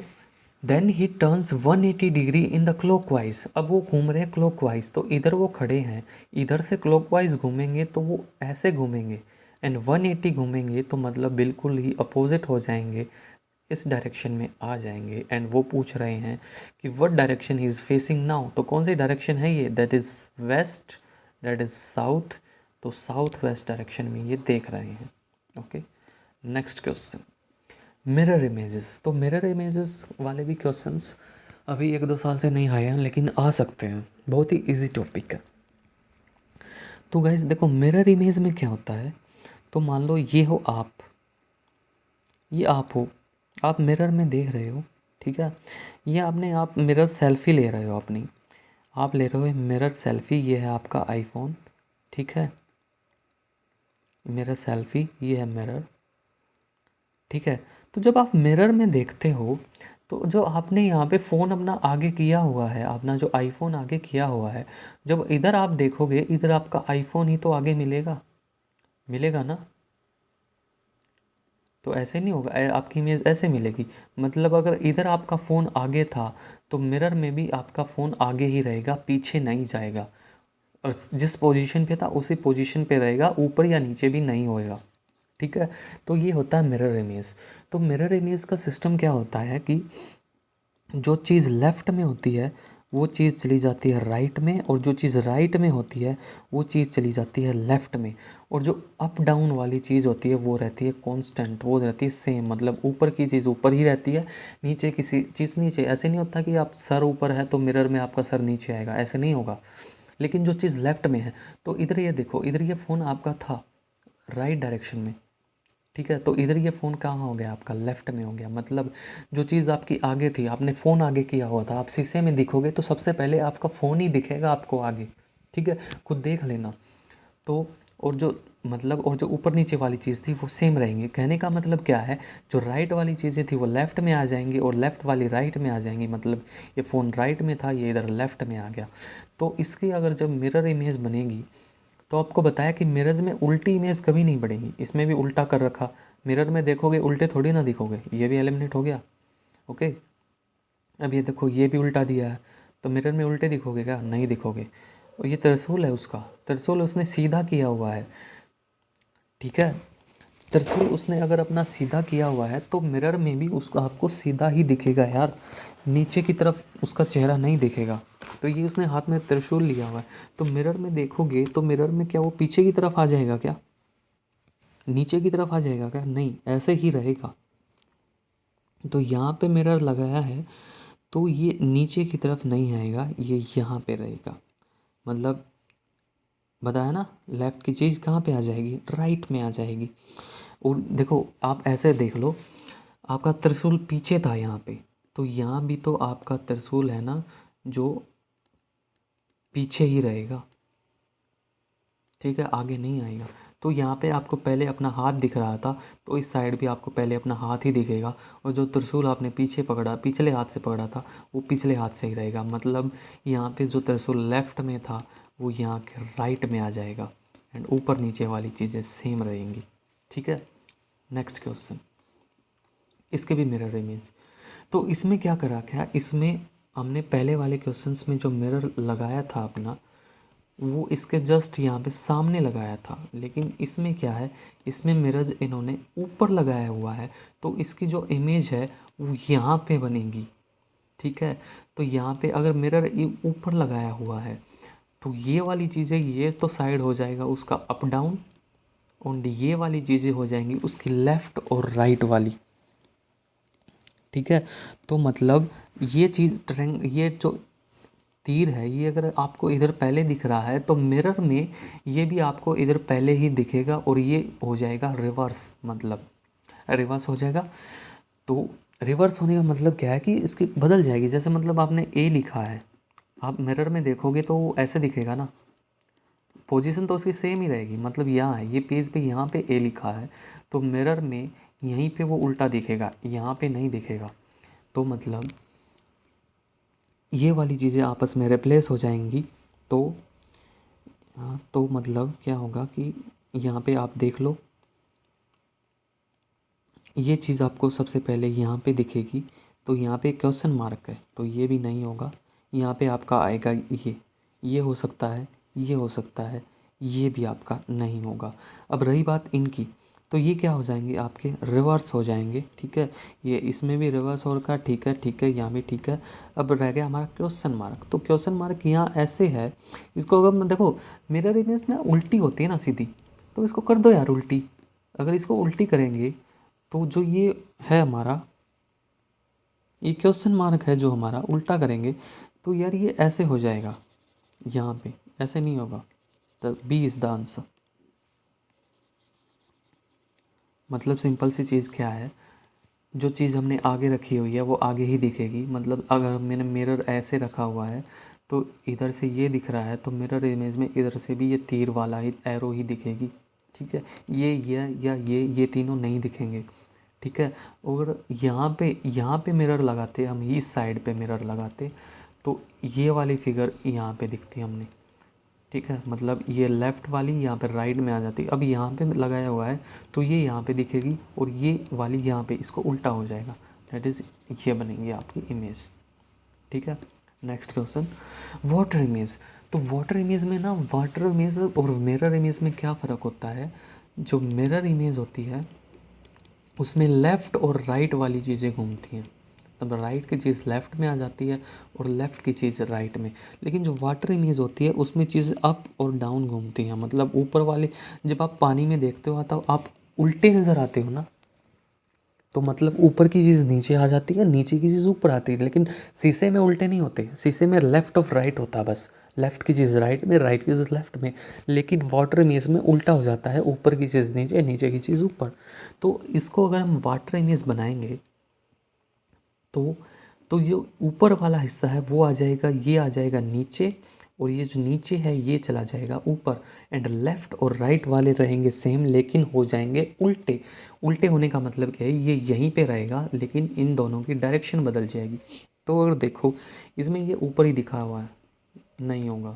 then he turns 180 degree in the clockwise, अब वो घूम रहे हैं क्लॉकवाइज, तो इधर वो खड़े हैं, इधर से क्लॉकवाइज घूमेंगे तो वो ऐसे घूमेंगे, एंड 180 घूमेंगे तो मतलब बिल्कुल ही अपोजिट हो जाएंगे, इस डायरेक्शन में आ जाएंगे, एंड वो पूछ रहे हैं कि what direction he is facing now, तो कौन सी डायरेक्शन है ये, that is west, that is south, तो साउथ वेस्ट डायरेक्शन में ये देख रहे हैं। Okay, next question, mirror images, तो मिरर इमेजेस वाले भी क्वेश्चंस अभी 1-2 साल से नहीं आए हैं, लेकिन आ सकते हैं, बहुत ही इजी टॉपिक है। तो गाइज देखो, मिरर इमेज में क्या होता है, तो मान लो ये हो आप, ये आप हो, आप मिरर में देख रहे हो, ठीक है, ये आप मिरर सेल्फी ले रहे हो अपनी, आप ले रहे हो मिरर सेल्फी, ये है आपका आईफोन, ठीक है, मिरर सेल्फी, ये है मिरर, ठीक है, तो जब आप मिरर में देखते हो तो जो आपने यहाँ पे फ़ोन अपना आगे किया हुआ है, अपना जो आईफोन आगे किया हुआ है, जब इधर आप देखोगे इधर आपका आईफोन ही तो आगे मिलेगा, मिलेगा ना। तो ऐसे नहीं होगा, आपकी इमेज ऐसे मिलेगी। मतलब अगर इधर आपका फ़ोन आगे था तो मिरर में भी आपका फ़ोन आगे ही रहेगा, पीछे नहीं जाएगा, और जिस पोजीशन पे था उसी पोजीशन पे रहेगा, ऊपर या नीचे भी नहीं होएगा। ठीक है, तो ये होता है मिरर इमेज। तो मिरर इमेज का सिस्टम क्या होता है कि जो चीज़ लेफ़्ट में होती है वो चीज़ चली जाती है राइट में, और जो चीज़ राइट में होती है वो चीज़ चली जाती है लेफ़्ट में, और जो अप डाउन वाली चीज़ होती है वो रहती है कांस्टेंट, वो रहती है सेम। मतलब ऊपर की चीज़ ऊपर ही रहती है, नीचे किसी चीज़ नीचे। ऐसे नहीं होता कि आप सर ऊपर है तो मिरर में आपका सर नीचे आएगा, ऐसे नहीं होगा। लेकिन जो चीज़ लेफ़्ट में है, तो इधर ये देखो, इधर ये फ़ोन आपका था राइट डायरेक्शन में, ठीक है, तो इधर ये फ़ोन कहाँ हो गया आपका, लेफ़्ट में हो गया। मतलब जो चीज़ आपकी आगे थी, आपने फ़ोन आगे किया हुआ था, आप शीशे में दिखोगे तो सबसे पहले आपका फ़ोन ही दिखेगा आपको आगे। ठीक है, खुद देख लेना। तो और जो मतलब और जो ऊपर नीचे वाली चीज़ थी वो सेम रहेंगी। कहने का मतलब क्या है, जो राइट वाली चीज़ें थी वो लेफ़्ट में आ जाएंगी और लेफ़्ट वाली राइट में आ जाएंगी। मतलब ये फ़ोन राइट में था, ये इधर लेफ़्ट में आ गया। तो इसकी अगर जब मिरर इमेज बनेगी तो आपको बताया कि मिरर्स में उल्टी इमेज कभी नहीं बढ़ेगी। इसमें भी उल्टा कर रखा, मिरर में देखोगे उल्टे थोड़ी ना दिखोगे, ये भी एलिमिनेट हो गया। ओके, अब ये देखो ये भी उल्टा दिया है, तो मिरर में उल्टे दिखोगे क्या, नहीं दिखोगे। और ये त्रिशूल है उसका, त्रिशूल उसने सीधा किया हुआ है। ठीक है, त्रिशूल उसने अगर अपना सीधा किया हुआ है तो मिरर में भी उसका आपको सीधा ही दिखेगा यार, नीचे की तरफ उसका चेहरा नहीं दिखेगा। तो ये उसने हाथ में त्रिशूल लिया हुआ है, तो मिरर में देखोगे तो मिरर में क्या वो पीछे की तरफ आ जाएगा क्या, नीचे की तरफ आ जाएगा क्या, नहीं, ऐसे ही रहेगा। तो यहाँ पे मिरर लगाया है तो ये नीचे की तरफ नहीं आएगा, ये यहाँ पे रहेगा। मतलब बताया ना, लेफ़्ट की चीज़ कहाँ पे आ जाएगी, राइट में आ जाएगी। और देखो आप ऐसे देख लो, आपका त्रिशूल पीछे था यहाँ पे, तो यहाँ भी तो आपका त्रिशूल है ना जो पीछे ही रहेगा। ठीक है, आगे नहीं आएगा। तो यहाँ पे आपको पहले अपना हाथ दिख रहा था, तो इस साइड भी आपको पहले अपना हाथ ही दिखेगा, और जो त्रिशूल आपने पीछे पकड़ा, पिछले हाथ से पकड़ा था, वो पिछले हाथ से ही रहेगा। मतलब यहाँ पे जो त्रिशूल लेफ़्ट में था वो यहाँ के राइट में आ जाएगा, एंड ऊपर नीचे वाली चीज़ें सेम रहेंगी। ठीक है, नेक्स्ट क्वेश्चन, इसके भी मिरर इमेज। तो इसमें क्या करा क्या, इसमें हमने पहले वाले क्वेश्चंस में जो मिरर लगाया था अपना, वो इसके जस्ट यहाँ पे सामने लगाया था। लेकिन इसमें क्या है, इसमें मिरर्स इन्होंने ऊपर लगाया हुआ है, तो इसकी जो इमेज है वो यहाँ पे बनेगी। ठीक है, तो यहाँ पे अगर मिरर ऊपर लगाया हुआ है तो ये वाली चीज़ें, ये तो साइड हो जाएगा उसका अप डाउन, और ये वाली चीज़ें हो जाएंगी उसकी लेफ़्ट और राइट वाली। ठीक है, तो मतलब ये चीज़ ये जो तीर है, ये अगर आपको इधर पहले दिख रहा है तो मिरर में ये भी आपको इधर पहले ही दिखेगा, और ये हो जाएगा रिवर्स, मतलब रिवर्स हो जाएगा। तो रिवर्स होने का मतलब क्या है कि इसकी बदल जाएगी। जैसे मतलब आपने ए लिखा है, आप मिरर में देखोगे तो वो ऐसे दिखेगा ना, पोजीशन तो उसकी सेम ही रहेगी। मतलब यहाँ है, ये पेज पे यहाँ पे ए लिखा है, तो मिरर में यहीं पे वो उल्टा दिखेगा, यहाँ पे नहीं दिखेगा। तो मतलब ये वाली चीज़ें आपस में रिप्लेस हो जाएंगी। तो हाँ, तो मतलब क्या होगा कि यहाँ पे आप देख लो, ये चीज़ आपको सबसे पहले यहाँ पे दिखेगी, तो यहाँ पे क्वेश्चन मार्क है तो ये भी नहीं होगा। यहाँ पे आपका आएगा ये हो सकता है, ये हो सकता है, ये भी आपका नहीं होगा। अब रही बात इनकी, तो ये क्या हो जाएंगे, आपके रिवर्स हो जाएंगे। ठीक है, ये इसमें भी रिवर्स हो रखा, ठीक है ठीक है, यहाँ भी ठीक है। अब रह गया हमारा क्वेश्चन मार्क, तो क्वेश्चन मार्क यहाँ ऐसे है, इसको अगर देखो मिरर इमेज ना उल्टी होती है ना सीधी, तो इसको कर दो यार उल्टी। अगर इसको उल्टी करेंगे तो जो ये है हमारा, ये क्वेश्चन मार्क है जो हमारा, उल्टा करेंगे तो यार ये ऐसे हो जाएगा, यहाँ पे ऐसे नहीं होगा। The B is the answer. मतलब सिंपल सी चीज़ क्या है, जो चीज़ हमने आगे रखी हुई है वो आगे ही दिखेगी। मतलब अगर मैंने मिरर ऐसे रखा हुआ है तो इधर से ये दिख रहा है, तो मिरर इमेज में इधर से भी ये तीर वाला ही एरो ही दिखेगी। ठीक है, ये या ये तीनों नहीं दिखेंगे। ठीक है। और यहाँ पे मिरर लगाते, हम इस साइड पे मिरर लगाते तो ये वाली फिगर यहाँ पे दिखती हमने, ठीक है। मतलब ये लेफ़्ट वाली यहाँ पे राइट में आ जाती है। अब यहाँ पे लगाया हुआ है तो ये यहाँ पे दिखेगी और ये वाली यहाँ पे, इसको उल्टा हो जाएगा, दैट इज़ ये बनेगी आपकी इमेज, ठीक है। Next question, water image. तो वाटर इमेज में ना, वाटर इमेज और मिरर इमेज में क्या फ़र्क होता है। जो मिरर इमेज होती है उसमें लेफ़्ट और राइट वाली चीज़ें घूमती हैं, तब राइट की चीज़ लेफ़्ट में आ जाती है और लेफ़्ट की चीज़ राइट में। लेकिन जो वाटर इमेज होती है उसमें चीज़ अप और डाउन घूमती हैं, मतलब ऊपर वाले, जब आप पानी में देखते हो तो आप उल्टे नज़र आते हो ना, तो मतलब ऊपर की चीज़ नीचे आ जाती है, नीचे की चीज़ ऊपर आती है। लेकिन शीशे में उल्टे नहीं होते, शीशे में लेफ़्ट ऑफ राइट होता है, बस लेफ़्ट की चीज़ राइट में, राइट की चीज़ लेफ़्ट में। लेकिन वाटर इमेज में उल्टा हो जाता है, ऊपर की चीज़ नीचे, नीचे की चीज़ ऊपर। तो इसको अगर हम वाटर इमेज बनाएंगे तो ये ऊपर वाला हिस्सा है वो आ जाएगा, ये आ जाएगा नीचे, और ये जो नीचे है ये चला जाएगा ऊपर। एंड लेफ़्ट और राइट वाले रहेंगे सेम, लेकिन हो जाएंगे उल्टे। उल्टे होने का मतलब क्या है, ये यहीं पे रहेगा लेकिन इन दोनों की डायरेक्शन बदल जाएगी। तो अगर देखो इसमें ये ऊपर ही दिखा हुआ है, नहीं होगा।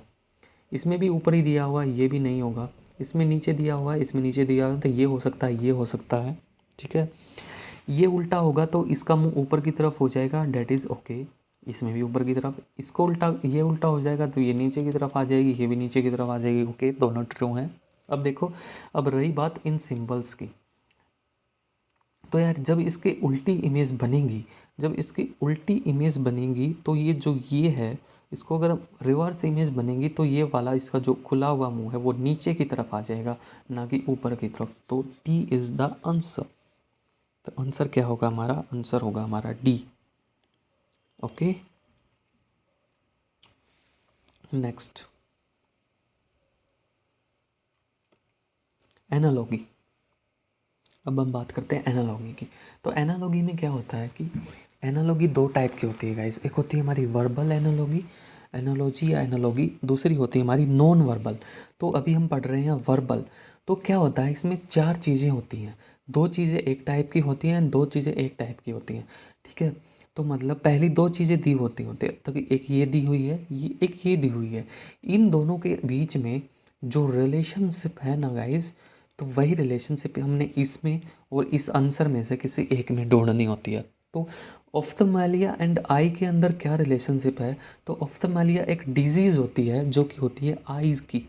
इसमें भी ऊपर ही दिया हुआ है, ये भी नहीं होगा। इसमें नीचे दिया हुआ है, इसमें नीचे दिया हुआ है, तो ये हो सकता है, ये हो सकता है, ठीक है। ये उल्टा होगा तो इसका मुंह ऊपर की तरफ हो जाएगा, डेट इज़ ओके। इसमें भी ऊपर की तरफ, इसको उल्टा, ये उल्टा हो जाएगा तो ये नीचे की तरफ आ जाएगी, ये भी नीचे की तरफ आ जाएगी, ओके, दोनों ट्रू हैं। अब देखो, अब रही बात इन सिंबल्स की, तो यार जब इसकी उल्टी इमेज बनेगी, जब इसकी उल्टी इमेज बनेगी तो ये जो ये है, इसको अगर रिवर्स इमेज बनेगी तो ये वाला इसका जो खुला हुआ मुंह है वो नीचे की तरफ आ जाएगा, ना कि ऊपर की तरफ। तो डी इज़ द आंसर। तो आंसर क्या होगा हमारा, आंसर होगा हमारा डी, ओके। Next, analogy. अब हम बात करते हैं एनालॉगी की। तो एनालॉगी में क्या होता है कि एनालॉगी दो टाइप की होती है गाइस। एक होती है हमारी वर्बल एनालॉगी, एनालॉजी या एनालॉगी, दूसरी होती है हमारी नॉन वर्बल। तो अभी हम पढ़ रहे हैं वर्बल। तो क्या होता है, इसमें चार चीज़ें होती हैं, दो चीज़ें एक टाइप की होती हैं, दो चीज़ें एक टाइप की होती हैं, ठीक है। तो मतलब पहली दो चीज़ें दी होती हैं, तो एक ये दी हुई है, ये एक ये दी हुई है। इन दोनों के बीच में जो रिलेशनशिप है ना गाइज, तो वही रिलेशनशिप हमने इसमें और इस आंसर में से किसी एक में ढूंढनी होती है। तो ऑफ्थेल्मेलिया एंड आई के अंदर क्या रिलेशनशिप है, तो ऑफ्थेल्मेलिया एक डिजीज़ होती है जो कि होती है आईज़ की।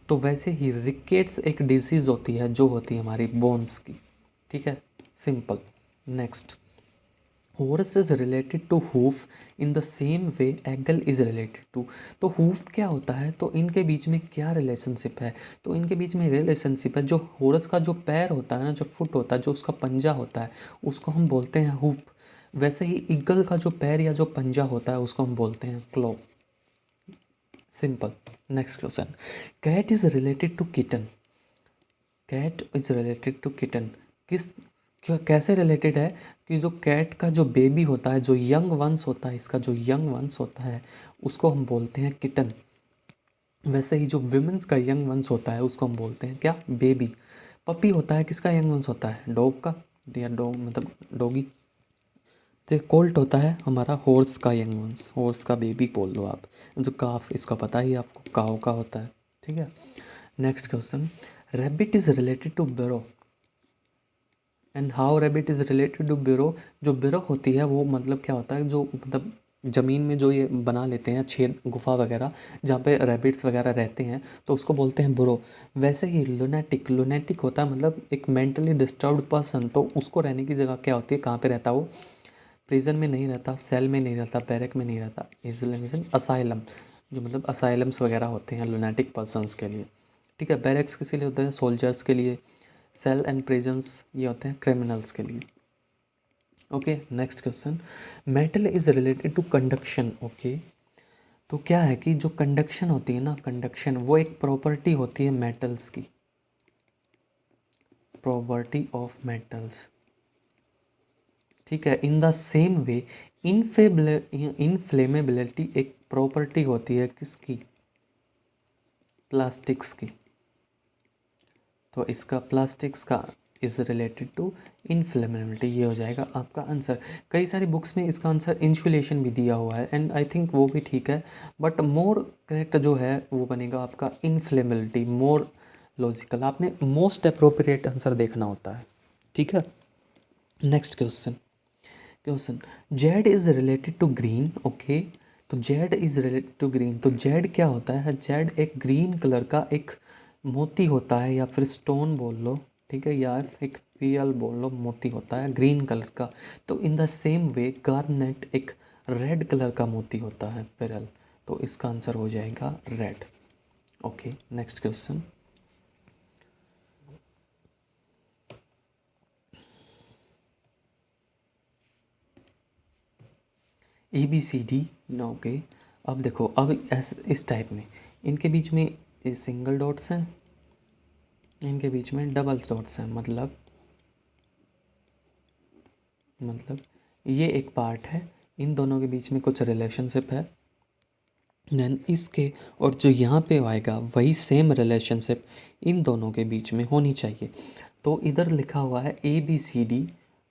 तो वैसे ही रिकेट्स एक डिजीज़ होती है जो होती है हमारी बोन्स की, ठीक है, simple. Next, horse is related to hoof in the same way eagle is related to. तो हूफ क्या होता है, तो इनके बीच में क्या रिलेशनशिप है, तो इनके बीच में रिलेशनशिप है, जो हॉर्स का जो पैर होता है ना, जो फुट होता है, जो उसका पंजा होता है, उसको हम बोलते हैं हूफ। वैसे ही ईगल का जो पैर या जो पंजा होता है उसको हम बोलते हैं claw, simple. Next question, cat is related to kitten. Cat is related to kitten, किस कैसे रिलेटेड है, कि जो कैट का जो बेबी होता है, जो यंग वंस होता है, इसका जो यंग वंस होता है उसको हम बोलते हैं किटन। वैसे ही जो विमेंस का यंग वंस होता है उसको हम बोलते हैं क्या, बेबी। पपी होता है किसका यंग वंस होता है, डॉग का, या डॉग मतलब डॉगी। तो कोल्ट होता है हमारा हॉर्स का यंग वंस, हॉर्स का बेबी बोल दो आप। जो काफ, इसका पता ही आपको, काव का होता है, ठीक है। Next question, rabbit is related to burrow and how rabbit is related to burrow. जो बिरो होती है वो मतलब क्या होता है, जो मतलब ज़मीन में जो ये बना लेते हैं छेद, गुफा वगैरह, जहाँ पे रैबिट्स वगैरह रहते हैं, तो उसको बोलते हैं बुरो। वैसे ही लुनेटिक, लुनेटिक होता है मतलब एक मेंटली डिस्टर्ब्ड पर्सन, तो उसको रहने की जगह क्या होती है, कहाँ पे रहता है वो, प्रिजन में नहीं रहता, सेल में नहीं रहता, बैरक में नहीं रहता, इसलिए असाइलम, जो मतलब असाइलम्स वगैरह होते हैं लुनेटिक पर्सनस के लिए, ठीक है। बैरक्स किस लिए होते हैं, सोल्जर्स के लिए। सेल एंड प्रिजन्स ये होते हैं क्रिमिनल्स के लिए, okay. Next question, metal is related to conduction, okay. तो क्या है कि जो कंडक्शन होती है ना, कंडक्शन वो एक प्रॉपर्टी होती है मेटल्स की, प्रॉपर्टी ऑफ मेटल्स, ठीक है। इन द सेम वे इनफ्लेमेबिलिटी एक प्रॉपर्टी होती है किसकी, प्लास्टिक्स की। तो इसका प्लास्टिक्स का इज़ रिलेटेड टू इनफ्लेमेबिलिटी, ये हो जाएगा आपका आंसर। कई सारी बुक्स में इसका आंसर इंसुलेशन भी दिया हुआ है एंड आई थिंक वो भी ठीक है, बट मोर करेक्ट जो है वो बनेगा आपका इनफ्लेमेबिलिटी, मोर लॉजिकल। आपने मोस्ट अप्रोप्रिएट आंसर देखना होता है, ठीक है। Next question Z is related to green, okay. तो Z is related to green, तो जेड क्या होता है? जेड एक ग्रीन कलर का एक मोती होता है, या फिर स्टोन बोल लो, ठीक है, या एक पियल बोल लो, मोती होता है ग्रीन कलर का। तो इन द सेम वे गार्नेट एक रेड कलर का मोती होता है, पेरल। तो इसका आंसर हो जाएगा red, okay. Next question ABCD, okay. अब देखो, अब इस टाइप में इनके बीच में सिंगल डॉट्स हैं, इनके बीच में डबल डॉट्स हैं, मतलब ये एक पार्ट है, इन दोनों के बीच में कुछ रिलेशनशिप है। देन इसके और जो यहाँ पे आएगा वही सेम रिलेशनशिप इन दोनों के बीच में होनी चाहिए। तो इधर लिखा हुआ है ABCD,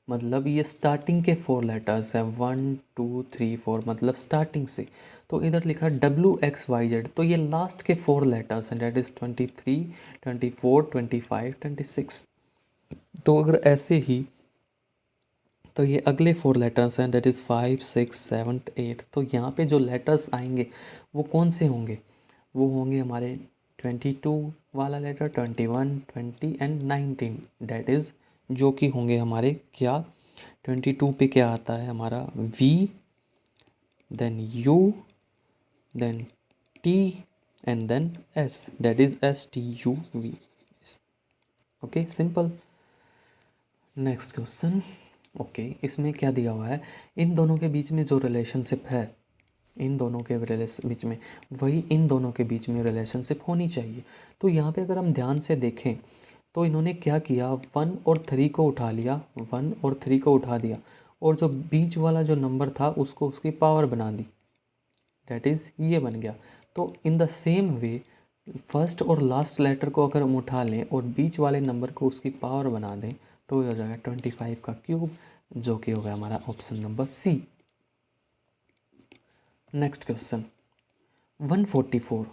मतलब ये स्टार्टिंग के 4 लेटर्स है, 1 2 3 4, मतलब स्टार्टिंग से। तो इधर लिखा है WXYZ, तो ये लास्ट के 4 लेटर्स हैं, डेट इज़ 23 24 25 26। तो अगर ऐसे ही, तो ये अगले 4 लेटर्स हैं, डेट इज़ 5 6 7 8। तो यहाँ पे जो लेटर्स आएंगे वो कौन से होंगे? वो होंगे हमारे 22 वाला लेटर, 21 20 एंड 19, डेट इज़ जो कि होंगे हमारे क्या, 22 पे क्या आता है हमारा V, then U, then T and then S, that is STUV, okay, simple. Next question, okay. इसमें क्या दिया हुआ है? इन दोनों के बीच में जो रिलेशनशिप है, इन दोनों के बीच में, वही इन दोनों के बीच में रिलेशनशिप होनी चाहिए। तो यहाँ पे अगर हम ध्यान से देखें तो इन्होंने क्या किया, 1 और 3 को उठा लिया, 1 और 3 को उठा दिया, और जो बीच वाला जो नंबर था उसको उसकी पावर बना दी, डेट इज़ ये बन गया। तो इन द सेम वे फर्स्ट और लास्ट लेटर को अगर हम उठा लें और बीच वाले नंबर को उसकी पावर बना दें, तो ये हो जाएगा 25 का क्यूब, जो कि होगा हमारा option number C। Next question 144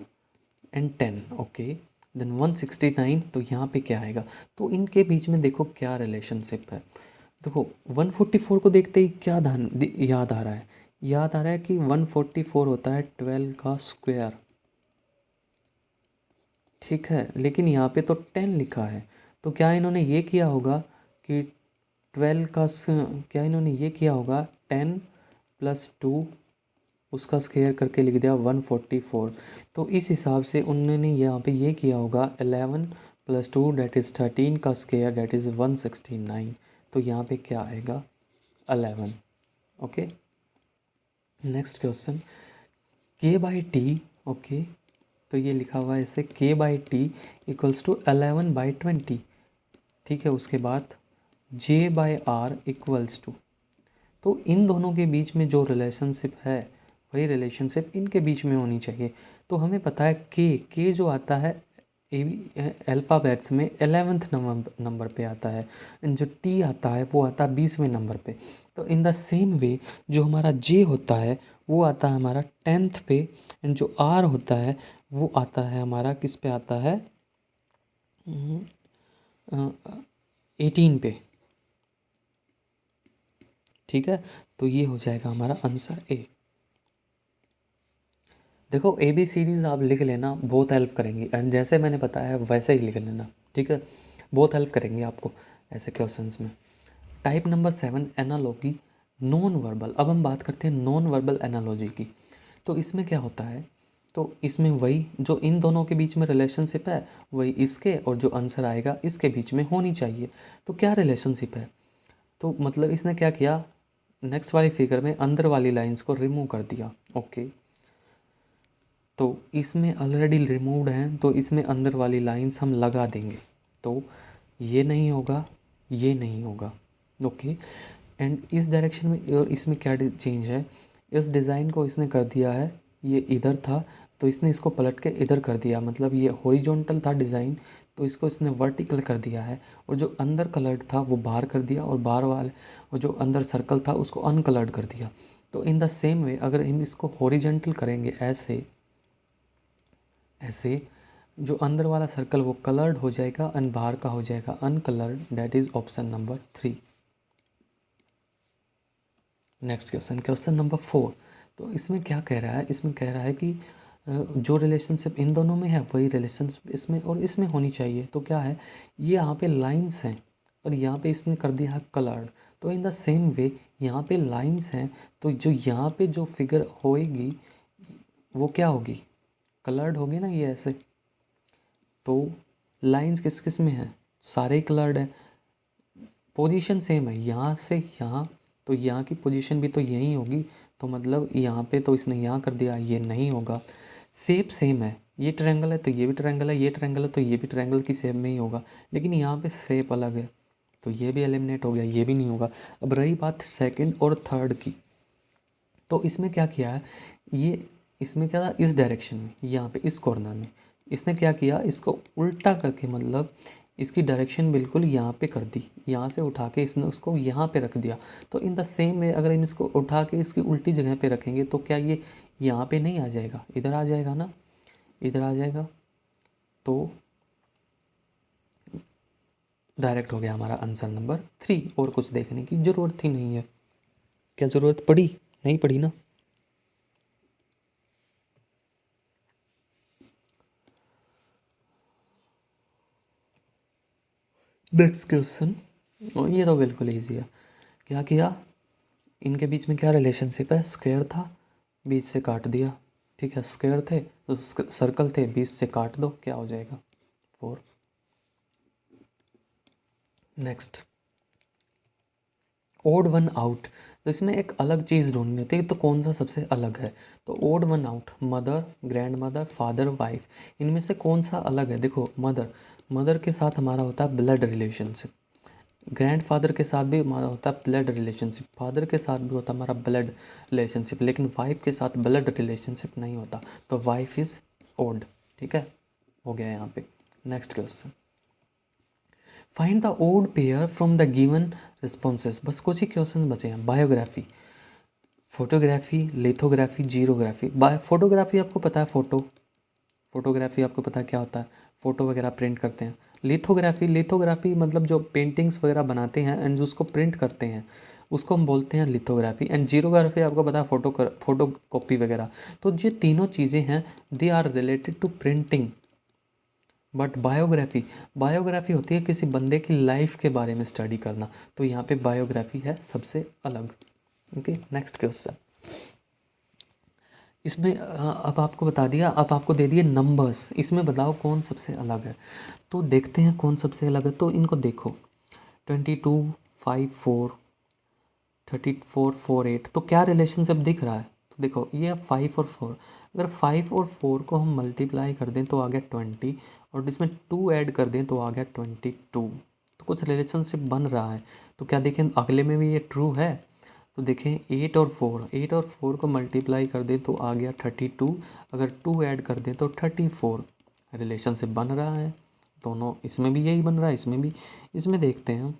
and 10, okay. Then 169, तो यहाँ पे क्या आएगा? तो इनके बीच में देखो क्या रिलेशनशिप है। देखो 144 को देखते ही क्या याद आ रहा है? याद आ रहा है कि 144 होता है 12 का स्क्वायर, ठीक है। लेकिन यहाँ पे तो 10 लिखा है, तो क्या इन्होंने ये किया होगा कि 12 का क्या इन्होंने ये किया होगा 10 + 2 उसका स्क्वायर करके लिख दिया 144। तो इस हिसाब से उन्होंने यहाँ पे ये किया होगा 11 + 2 डेट इज़ 13 का स्क्वायर, डेट इज़ 169। तो यहाँ पे क्या आएगा 11, okay. Next question K/T, okay. तो ये लिखा हुआ है ऐसे K/T = 11/20, ठीक है। उसके बाद J/R = तो इन दोनों के बीच में जो रिलेशनशिप है वही रिलेशनशिप इनके बीच में होनी चाहिए। तो हमें पता है के जो आता है अल्फ़ाबेट्स में 11th नंबर पे आता है, जो टी आता है वो आता है 20वें नंबर पे। तो इन द सेम वे जो हमारा जे होता है वो आता है हमारा 10th पे, एंड जो आर होता है वो आता है हमारा किस पे आता है 18 पे, ठीक है। तो ये हो जाएगा हमारा आंसर ए। देखो ABCDs आप लिख लेना, बहुत हेल्प करेंगी, एंड जैसे मैंने बताया है वैसे ही लिख लेना, ठीक है। बहुत हेल्प करेंगे आपको ऐसे क्वेश्चंस में। Type number 7 analogy non verbal. अब हम बात करते हैं नॉन वर्बल एनालॉजी की। तो इसमें क्या होता है, तो इसमें वही जो इन दोनों के बीच में रिलेशनशिप है वही इसके और जो आंसर आएगा इसके बीच में होनी चाहिए। तो क्या रिलेशनशिप है? तो मतलब इसने क्या किया, नेक्स्ट वाली फिगर में अंदर वाली लाइंस को रिमूव कर दिया, ओके। तो इसमें ऑलरेडी रिमूव्ड हैं, तो इसमें अंदर वाली लाइंस हम लगा देंगे, तो ये नहीं होगा, ये नहीं होगा, ओके। एंड इस डायरेक्शन में और इसमें क्या चेंज है, इस डिज़ाइन को इसने कर दिया है, ये इधर था तो इसने इसको पलट के इधर कर दिया, मतलब ये हॉरिजॉन्टल था डिज़ाइन, तो इसको इसने वर्टिकल कर दिया है, और जो अंदर कलर्ड था वो बाहर कर दिया, और बाहर वाले और जो अंदर सर्कल था उसको अनकलर्ड कर दिया। तो इन द सेम वे अगर हम इसको हॉरिजॉन्टल करेंगे ऐसे ऐसे, जो अंदर वाला सर्कल वो कलर्ड हो जाएगा एंड बाहर का हो जाएगा uncoloured, that is option number 3। Next question, question number 4। तो इसमें क्या कह रहा है, इसमें कह रहा है कि जो रिलेशनशिप इन दोनों में है वही रिलेशनशिप इसमें और इसमें होनी चाहिए। तो क्या है, ये यहाँ पे लाइंस हैं और यहाँ पे इसने कर दिया है कलर्ड। तो इन द सेम वे यहाँ पे लाइंस हैं, तो जो यहाँ पे जो फिगर होएगी वो क्या होगी, कलर्ड होगी ना, ये ऐसे। तो लाइंस किस किस में है, सारे ही कलर्ड है, पोजीशन सेम है यहाँ से यहाँ, तो यहाँ की पोजीशन भी तो यही होगी, तो मतलब यहाँ पे तो इसने यहाँ कर दिया, ये नहीं होगा। शेप सेम है, ये ट्रायंगल है तो ये भी ट्रायंगल है, ये ट्रायंगल है तो ये भी ट्रायंगल की शेप में ही होगा, लेकिन यहाँ पे शेप अलग है, तो ये भी एलिमिनेट हो गया, ये भी नहीं होगा। अब रही बात सेकंड और थर्ड की, तो इसमें क्या किया है, ये इसमें क्या था, इस डायरेक्शन में यहाँ पे इस कॉर्नर में इसने क्या किया, इसको उल्टा करके, मतलब इसकी डायरेक्शन बिल्कुल यहाँ पे कर दी, यहाँ से उठा के इसने उसको यहाँ पे रख दिया। तो इन द सेम वे अगर हम इसको उठा के इसकी उल्टी जगह पे रखेंगे तो क्या ये यहाँ पे नहीं आ जाएगा, इधर आ जाएगा ना, इधर आ जाएगा। तो डायरेक्ट हो गया हमारा आंसर नंबर 3, और कुछ देखने की ज़रूरत ही नहीं है। क्या ज़रूरत पड़ी, नहीं पड़ी ना। नेक्स्ट क्वेश्चन, ये तो बिल्कुल ईजी है। क्या किया, इनके बीच में क्या रिलेशनशिप है, स्क्वायर था, बीच से काट दिया, ठीक है, स्क्वायर थे तो सर्कल थे, बीच से काट दो, क्या हो जाएगा 4। Next, odd one out. तो इसमें एक अलग चीज़ ढूंढनी होती है, तो कौन सा सबसे अलग है। तो odd one out, mother, grand mother, father, wife, इनमें से कौन सा अलग है। देखो मदर, मदर के साथ हमारा होता है ब्लड रिलेशनशिप, ग्रैंडफादर के साथ भी हमारा होता है ब्लड रिलेशनशिप, फादर के साथ भी होता है हमारा ब्लड रिलेशनशिप, लेकिन वाइफ के साथ ब्लड रिलेशनशिप नहीं होता, तो वाइफ इज़ ओड। ठीक है, हो गया यहाँ पे। Next question, find the odd pair from the given responses. बस कुछ ही क्वेश्चन बचे हैं। Biography, photography, lithography, xerography. Photography आपको पता है, फोटोग्राफी आपको पता है क्या होता है, फ़ोटो वगैरह प्रिंट करते हैं। लिथोग्राफी मतलब जो पेंटिंग्स वगैरह बनाते हैं एंड उसको प्रिंट करते हैं उसको हम बोलते हैं लिथोग्राफी। एंड जीरोग्राफी आपको पता है फोटो कॉपी वगैरह। तो ये तीनों चीज़ें हैं, they are related to printing. But biography होती है किसी बंदे की लाइफ के बारे में स्टडी करना, तो यहाँ पे बायोग्राफी है सबसे अलग। Okay, next question. इसमें अब आपको बता दिया, अब आपको दे दिए नंबर्स, इसमें बताओ कौन सबसे अलग है। तो देखते हैं कौन सबसे अलग है। तो इनको देखो, 22, 5, 4, 34, 4, 8, तो क्या रिलेशनशिप दिख रहा है। तो देखो ये 5 और 4, अगर 5 और 4 को हम मल्टीप्लाई कर दें तो आ गया 20, और इसमें 2 ऐड कर दें तो आ गया 22। तो कुछ रिलेशनशिप बन रहा है। तो क्या देखें अगले में भी ये ट्रू है। तो देखें 8 और 4 को मल्टीप्लाई कर दें तो आ गया 32, अगर 2 ऐड कर दें तो 34। रिलेशनशिप बन रहा है दोनों, इसमें भी यही बन रहा है, इसमें भी। इसमें देखते हैं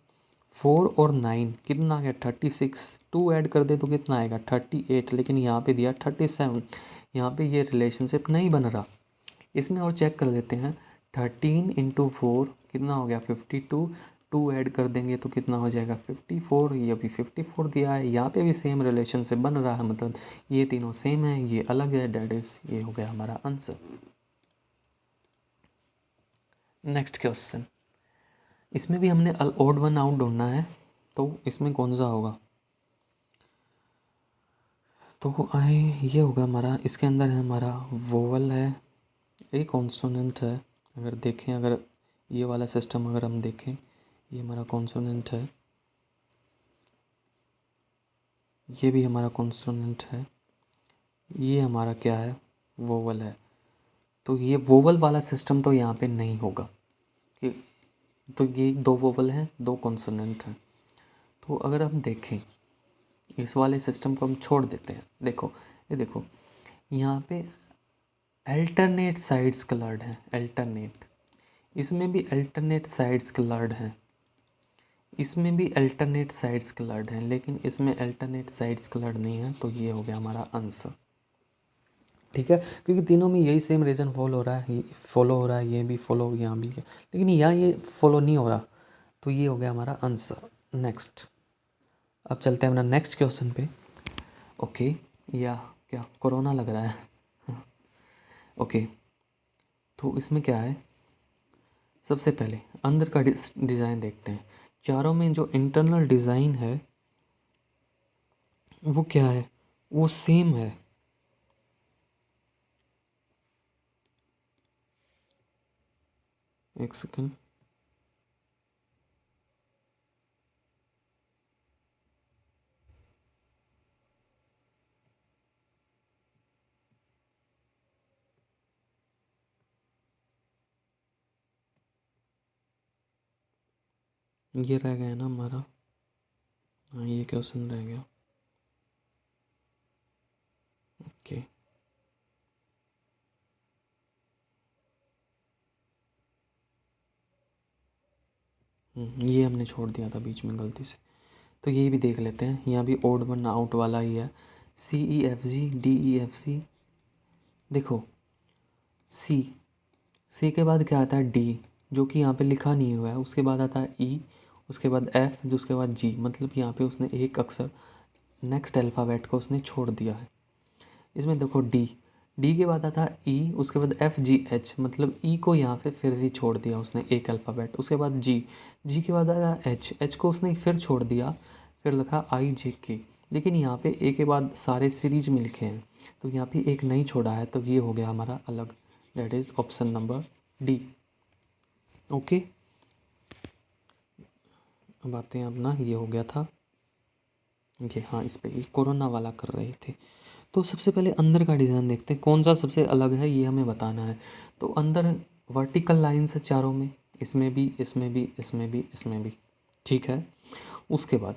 4 और 9 कितना आ गया 36, 2 ऐड कर दे तो कितना आएगा 38, लेकिन यहाँ पे दिया 37, यहाँ पे ये रिलेशनशिप नहीं बन रहा। इसमें और चेक कर लेते हैं, 13 × 4 कितना हो गया 52, 2 ऐड कर देंगे तो कितना हो जाएगा 54, ये भी 54 दिया है, यहाँ पे भी सेम रिलेशनशिप बन रहा है, मतलब ये तीनों सेम है, ये अलग है, डेट इज ये हो गया हमारा आंसर। नेक्स्ट क्वेश्चन, इसमें भी हमने ओड वन आउट ढूंढना है, तो इसमें कौन सा होगा। तो ये होगा हमारा, इसके अंदर है हमारा वोवल है, एक कॉन्सोनेंट है। अगर देखें, अगर ये वाला सिस्टम अगर हम देखें, ये हमारा कॉन्सोनेंट है, ये भी हमारा कॉन्सोनेंट है, ये हमारा क्या है वोवल है। तो ये वोवल वाला सिस्टम तो यहाँ पे नहीं होगा कि, तो ये 2 वोवल हैं 2 कॉन्सोनेंट हैं। तो अगर हम देखें इस वाले सिस्टम को हम छोड़ देते हैं। देखो ये देखो यहाँ पे अल्टरनेट साइड्स कलर्ड हैं, अल्टरनेट। इसमें भी अल्टरनेट साइड्स कलर्ड हैं, इसमें भी अल्टरनेट साइड्स कलर्ड हैं, लेकिन इसमें अल्टरनेट साइड्स कलर्ड नहीं है, तो ये हो गया हमारा आंसर। ठीक है, क्योंकि तीनों में यही सेम रीज़न फॉलो हो रहा है, फॉलो हो रहा है, ये भी फॉलो यहाँ भी है, लेकिन यहाँ ये फॉलो नहीं हो रहा, तो ये हो गया हमारा आंसर। नेक्स्ट, अब चलते हैं अपना नेक्स्ट क्वेश्चन पे। ओके, या क्या कोरोना लग रहा है? ओके, तो इसमें क्या है, सबसे पहले अंदर का डिज़ाइन देखते हैं। चारों में जो इंटरनल डिज़ाइन है वो क्या है, वो सेम है। एक सेकंड, ये रह गया ना हमारा, हाँ ये क्वेश्चन रह गया। ओके, ये हमने छोड़ दिया था बीच में गलती से, तो ये भी देख लेते हैं। यहाँ भी ओड वन आउट वाला ही है, CEFG DEFC। देखो सी, सी के बाद क्या आता है डी, जो कि यहाँ पे लिखा नहीं हुआ है, उसके बाद आता है ई, उसके बाद एफ, जो उसके बाद जी, मतलब यहाँ पे उसने एक अक्षर नेक्स्ट अल्फ़ाबेट को उसने छोड़ दिया है। इसमें देखो डी, डी के बाद आता है ई, उसके बाद FGH, मतलब ई को यहाँ पे फिर भी छोड़ दिया उसने एक अल्फ़ाबेट। उसके बाद जी, जी के बाद आया एच, एच को उसने फिर छोड़ दिया, फिर लिखा IJK, लेकिन यहाँ पे ए के बाद सारे सीरीज में लिखे हैं, तो यहाँ पे एक नहीं छोड़ा है, तो ये हो गया हमारा अलग, that is option number D. Okay, अब आते हैं अपना, ये हो गया था ये, हाँ इस पे ये कोरोना वाला कर रहे थे। तो सबसे पहले अंदर का डिज़ाइन देखते हैं, कौन सा सबसे अलग है ये हमें बताना है। तो अंदर वर्टिकल लाइन्स है चारों में, इसमें भी, इसमें भी, इसमें भी, इसमें भी, ठीक है। उसके बाद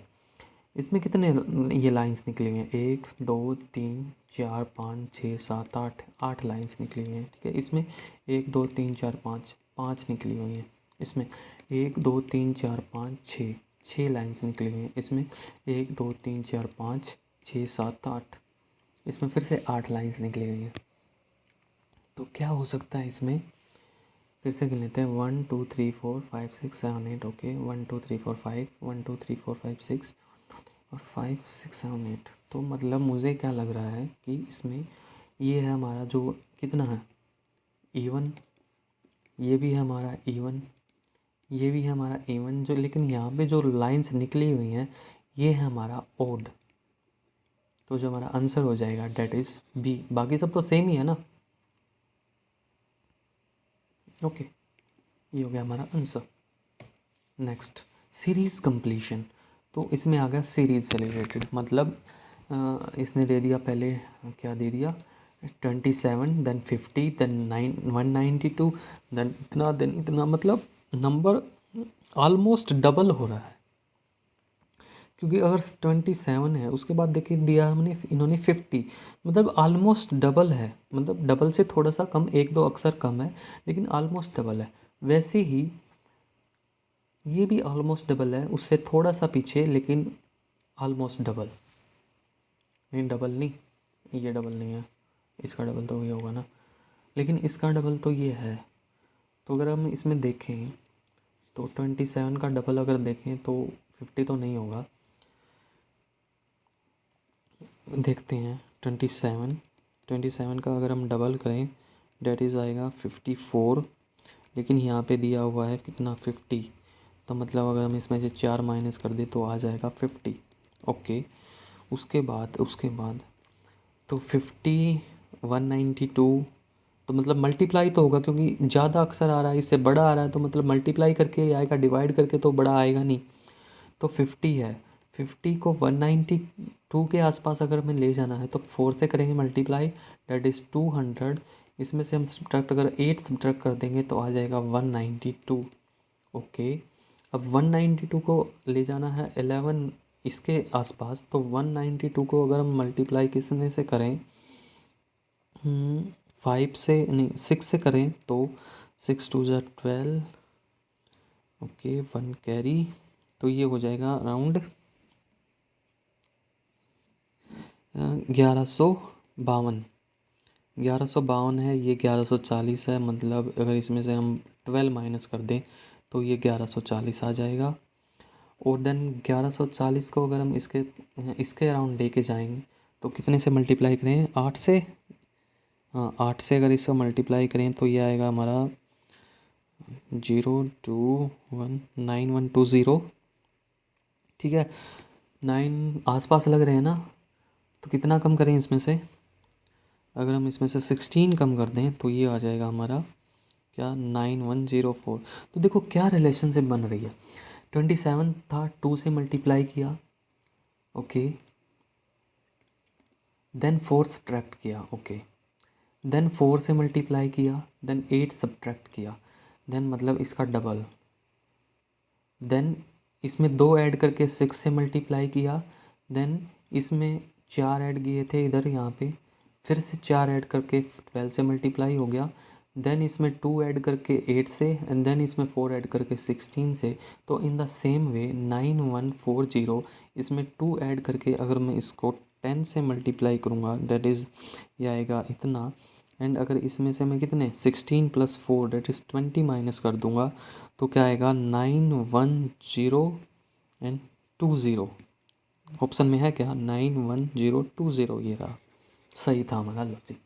इसमें कितने ये लाइंस निकली हुई हैं, 1 2 3 4 5 6 7 8, 8 लाइंस निकली हुई हैं, ठीक है। इसमें 1 2 3 4 5, 5 निकली हुई हैं। इसमें 1 2 3 4 5 6, 6 लाइंस निकली हुई हैं। इसमें 1 2 3 4 5 6 7 8, इसमें फिर से 8 लाइंस निकली हुई हैं। तो क्या हो सकता है इसमें, फिर से गिन लेते हैं, 1 2 3 4 5 6 7 8, ओके, 1 2 3 4 5, 1 2 3 4 5 6 और 5 6 7 8। तो मतलब मुझे क्या लग रहा है कि इसमें ये है हमारा जो कितना है E1, ये भी है हमारा E1, ये भी है हमारा E1, जो लेकिन यहाँ पे जो लाइंस निकली हुई हैं ये है हमारा ओड। तो जो हमारा आंसर हो जाएगा डेट इज़ बी, बाकी सब तो सेम ही है ना। ओके, ये हो गया हमारा आंसर। Next, series completion. तो इसमें आ गया सीरीज़ से रिलेटेड, मतलब इसने दे दिया पहले, क्या दे दिया, 27, देन 50, देन 192, देन इतना, देन इतना, मतलब नंबर ऑलमोस्ट डबल हो रहा है। क्योंकि अगर 27 है, उसके बाद देखिए दिया हमने इन्होंने 50, मतलब ऑलमोस्ट डबल है, मतलब डबल से थोड़ा सा कम, एक दो अक्षर कम है, लेकिन ऑलमोस्ट डबल है। वैसे ही ये भी ऑलमोस्ट डबल है, उससे थोड़ा सा पीछे, लेकिन ऑलमोस्ट डबल, नहीं डबल नहीं, ये डबल नहीं है, इसका डबल तो ये होगा ना, लेकिन इसका डबल तो ये है। तो अगर हम इसमें देखें तो 27 का डबल अगर देखें तो 50 तो नहीं होगा। देखते हैं 27 का अगर हम डबल करें डेट इज़ आएगा 54, लेकिन यहाँ पे दिया हुआ है कितना 50, तो मतलब अगर हम इसमें से 4 माइनस कर दें तो आ जाएगा 50। ओके, उसके बाद तो 50 192, तो मतलब मल्टीप्लाई तो होगा, क्योंकि ज़्यादा अक्षर आ रहा है, इससे बड़ा आ रहा है, तो मतलब मल्टीप्लाई करके ही आएगा, डिवाइड करके तो बड़ा आएगा नहीं। तो 50 है, 50 को 192 के आसपास अगर हमें ले जाना है तो 4 से करेंगे मल्टीप्लाई, डेट इज़ 200। इसमें से हम सब्ट्रैक्ट अगर 8 सब्ट्रैक्ट कर देंगे तो आ जाएगा 192। ओके, अब 192 को ले जाना है 11 इसके आसपास, तो 192 को अगर हम मल्टीप्लाई किसने से करें 5 से नहीं 6 से करें तो 6 2 ज़ा 12, ओके 1 कैरी, तो ये हो जाएगा अराउंड 1152। 1152 है, ये 1140 है, मतलब अगर इसमें से हम 12 माइनस कर दें तो ये 1140 आ जाएगा। और देन 1140 को अगर हम इसके अराउंड लेके जाएंगे तो कितने से मल्टीप्लाई करें, 8 से, हाँ 8 से अगर इसको मल्टीप्लाई करें तो ये आएगा हमारा 0219120। ठीक है, 9 आसपास लग रहे हैं ना, तो कितना कम करें इसमें से, अगर हम इसमें से 16 कम कर दें तो ये आ जाएगा हमारा क्या 9104। तो देखो क्या रिलेशनशिप बन रही है, 27 था, 2 से मल्टीप्लाई किया, ओके, देन 4 सब्ट्रैक्ट किया, ओके, देन 4 से मल्टीप्लाई किया, देन 8 सब्ट्रैक्ट किया, देन मतलब इसका डबल, देन इसमें 2 ऐड करके 6 से मल्टीप्लाई किया, देन इसमें 4 ऐड किए थे इधर यहाँ पे, फिर से 4 ऐड करके 12 से मल्टीप्लाई हो गया, देन इसमें 2 ऐड करके 8 से, एंड देन इसमें 4 ऐड करके 16 से। तो इन द सेम वे 9140 इसमें 2 ऐड करके अगर मैं इसको 10 से मल्टीप्लाई करूँगा, डेट इज़ ये आएगा इतना, एंड अगर इसमें से मैं कितने 16 + 4 डेट इज़ 20 माइनस कर दूँगा तो क्या आएगा 910 ऑप्शन में है क्या 91020, ये रहा, सही था हमारा लॉजिक।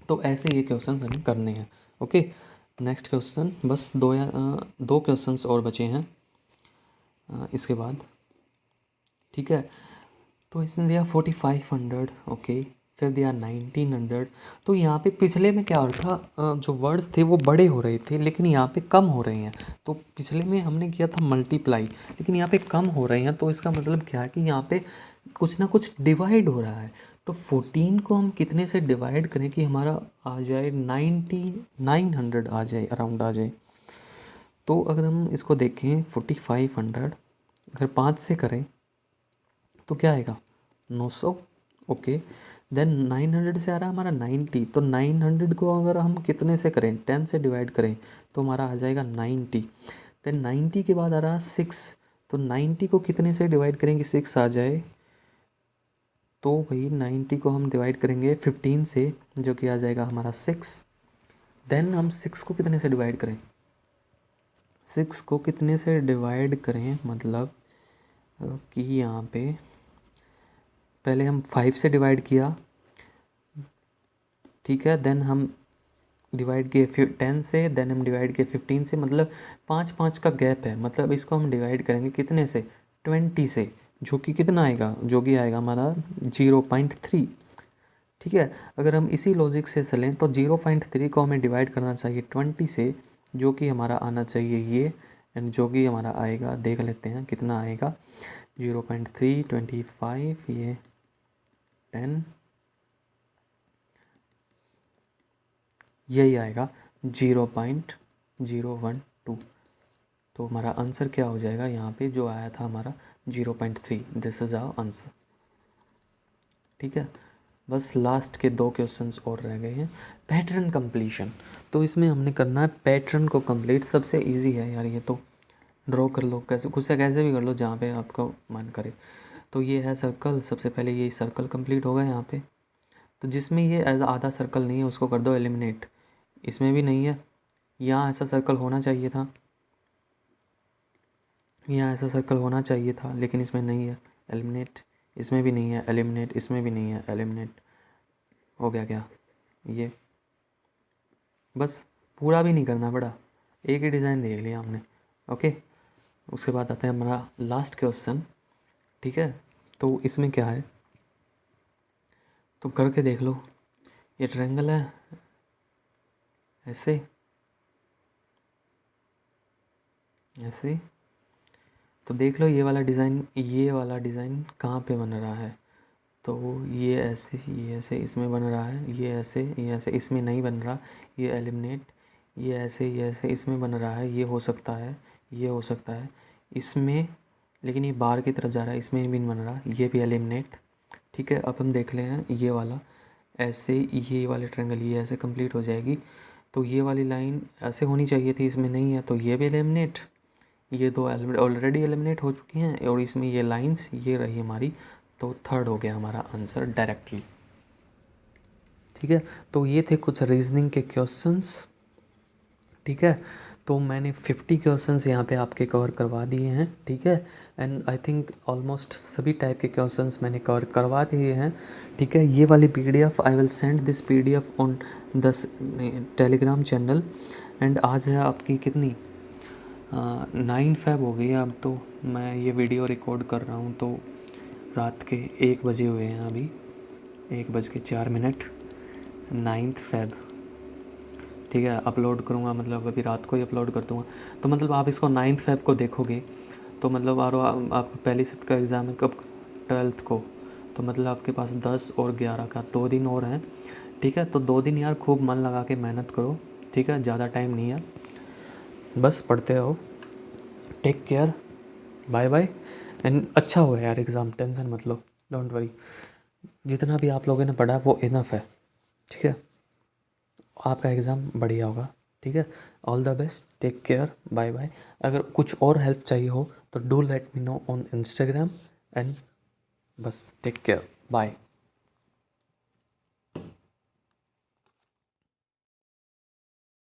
तो ऐसे ये क्वेश्चन हमें करने हैं। ओके, नेक्स्ट क्वेश्चन, बस दो क्वेश्चंस और बचे हैं इसके बाद। ठीक है, तो इसने दिया 4500, ओके, फिर दिया 1900। तो यहाँ पे पिछले में क्या हो रहा था, जो वर्ड्स थे वो बड़े हो रहे थे लेकिन यहाँ पे कम हो रहे हैं। तो पिछले में हमने किया था मल्टीप्लाई, लेकिन यहाँ पे कम हो रहे हैं, तो इसका मतलब क्या है कि यहाँ पे कुछ ना कुछ डिवाइड हो रहा है। तो 14 को हम कितने से डिवाइड करें कि हमारा आ जाए 900 आ जाए, अराउंड आ जाए। तो अगर हम इसको देखें 4500 अगर 5 से करें तो क्या आएगा 900, ओके, देन 900 से आ रहा है हमारा 90, तो 900 को अगर हम कितने से करें 10 से डिवाइड करें तो हमारा आ जाएगा 90। देन 90 के बाद आ रहा है 6, तो 90 को कितने से डिवाइड करेंगे 6 आ जाए, तो भाई 90 को हम डिवाइड करेंगे 15 से, जो कि आ जाएगा हमारा 6। देन हम 6 को कितने से डिवाइड करें, 6 को कितने से डिवाइड करें, मतलब कि यहाँ पे पहले हम 5 से डिवाइड किया, ठीक है, देन हम डिवाइड किए 10 से, देन हम डिवाइड किए 15 से, मतलब 5 का गैप है, मतलब इसको हम डिवाइड करेंगे कितने से 20 से, जो कि कितना आएगा, जो कि आएगा हमारा 0.3। ठीक है, अगर हम इसी लॉजिक से चलें तो 0.3 को हमें डिवाइड करना चाहिए 20 से, जो कि हमारा आना चाहिए ये, एंड जो कि हमारा आएगा देख लेते हैं कितना आएगा, 0.3 25, ये 10, यही आएगा 0.012। तो हमारा आंसर क्या हो जाएगा, यहाँ पे जो आया था हमारा 0.3, दिस इज़ आवर आंसर। ठीक है, बस लास्ट के 2 क्वेश्चंस और रह गए हैं। पैटर्न कंप्लीशन, तो इसमें हमने करना है पैटर्न को कंप्लीट। सबसे इजी है यार ये तो, ड्रॉ कर लो कैसे, खुद से कैसे भी कर लो जहाँ पे आपका मन करे। तो ये है सर्कल, सबसे पहले ये सर्कल कंप्लीट होगा यहाँ पे, तो जिसमें ये आधा सर्कल नहीं है उसको कर दो एलिमिनेट, इसमें भी नहीं है, यहाँ ऐसा सर्कल होना चाहिए था, यहाँ ऐसा सर्कल होना चाहिए था लेकिन इसमें नहीं है, एलिमिनेट, इसमें भी नहीं है एलिमिनेट, इसमें भी नहीं है एलिमिनेट, हो गया क्या ये, बस पूरा भी नहीं करना पड़ा, एक ही डिज़ाइन देख लिया हमने। ओके, उसके बाद आता है हमारा लास्ट क्वेश्चन। ठीक है, तो इसमें क्या है, तो करके देख लो, ये ट्रायंगल है ऐसे ऐसे, तो देख लो ये वाला डिज़ाइन कहाँ पे बन रहा है, तो ये ऐसे, ये ऐसे इसमें बन रहा है, ये ऐसे इसमें नहीं बन रहा, ये एलिमिनेट, ये ऐसे इसमें बन रहा है, ये हो सकता है, ये हो सकता है इसमें, लेकिन ये बाहर की तरफ जा रहा है, इसमें भी नहीं बन रहा, ये भी एलिमिनेट। ठीक है, अब हम देख ले हैं ये वाला, ऐसे ये वाले ट्रायंगल ये ऐसे कंप्लीट हो जाएगी। तो ये वाली लाइन ऐसे होनी चाहिए थी, इसमें नहीं है, तो ये भी एलिमिनेट, ये दो ऑलरेडी एलिमिनेट हो चुकी हैं, और इसमें ये लाइंस ये रही हमारी, तो थर्ड हो गया हमारा आंसर डायरेक्टली। ठीक है, तो ये थे कुछ रीजनिंग के क्वेश्चंस। ठीक है, तो मैंने 50 क्वेश्चंस यहाँ पे आपके कवर करवा दिए हैं। ठीक है, एंड आई थिंक ऑलमोस्ट सभी टाइप के क्वेश्चंस मैंने कवर करवा दिए हैं। ठीक है, ये वाली PDF I will send this PDF on the Telegram channel. And आज है आपकी कितनी 9 फ़ेब हो गई है अब। तो मैं ये वीडियो रिकॉर्ड कर रहा हूँ, तो रात के 1 बजे हुए हैं अभी, 1:04, 9 फ़ेब। ठीक है, अपलोड करूँगा मतलब अभी रात को ही अपलोड कर दूँगा। तो मतलब आप इसको 9 फ़ेब को देखोगे तो मतलब आपका पहली शिफ्ट का एग्ज़ाम है कब, 12th को। तो मतलब आपके पास 10 और 11 का 2 दिन और हैं। ठीक है, तो 2 दिन यार खूब मन लगा के मेहनत करो। ठीक है, ज़्यादा टाइम नहीं है, बस पढ़ते रहो। Take care, bye bye. And अच्छा हो यार एग्ज़ाम, टेंशन मत लो, डोंट वरी। जितना भी आप लोगों ने पढ़ा वो इनफ है। ठीक है, आपका एग्ज़ाम बढ़िया होगा। ठीक है, all the best, take care, bye bye. अगर कुछ और हेल्प चाहिए हो तो do let me know on Instagram and बस टेक केयर, बाय।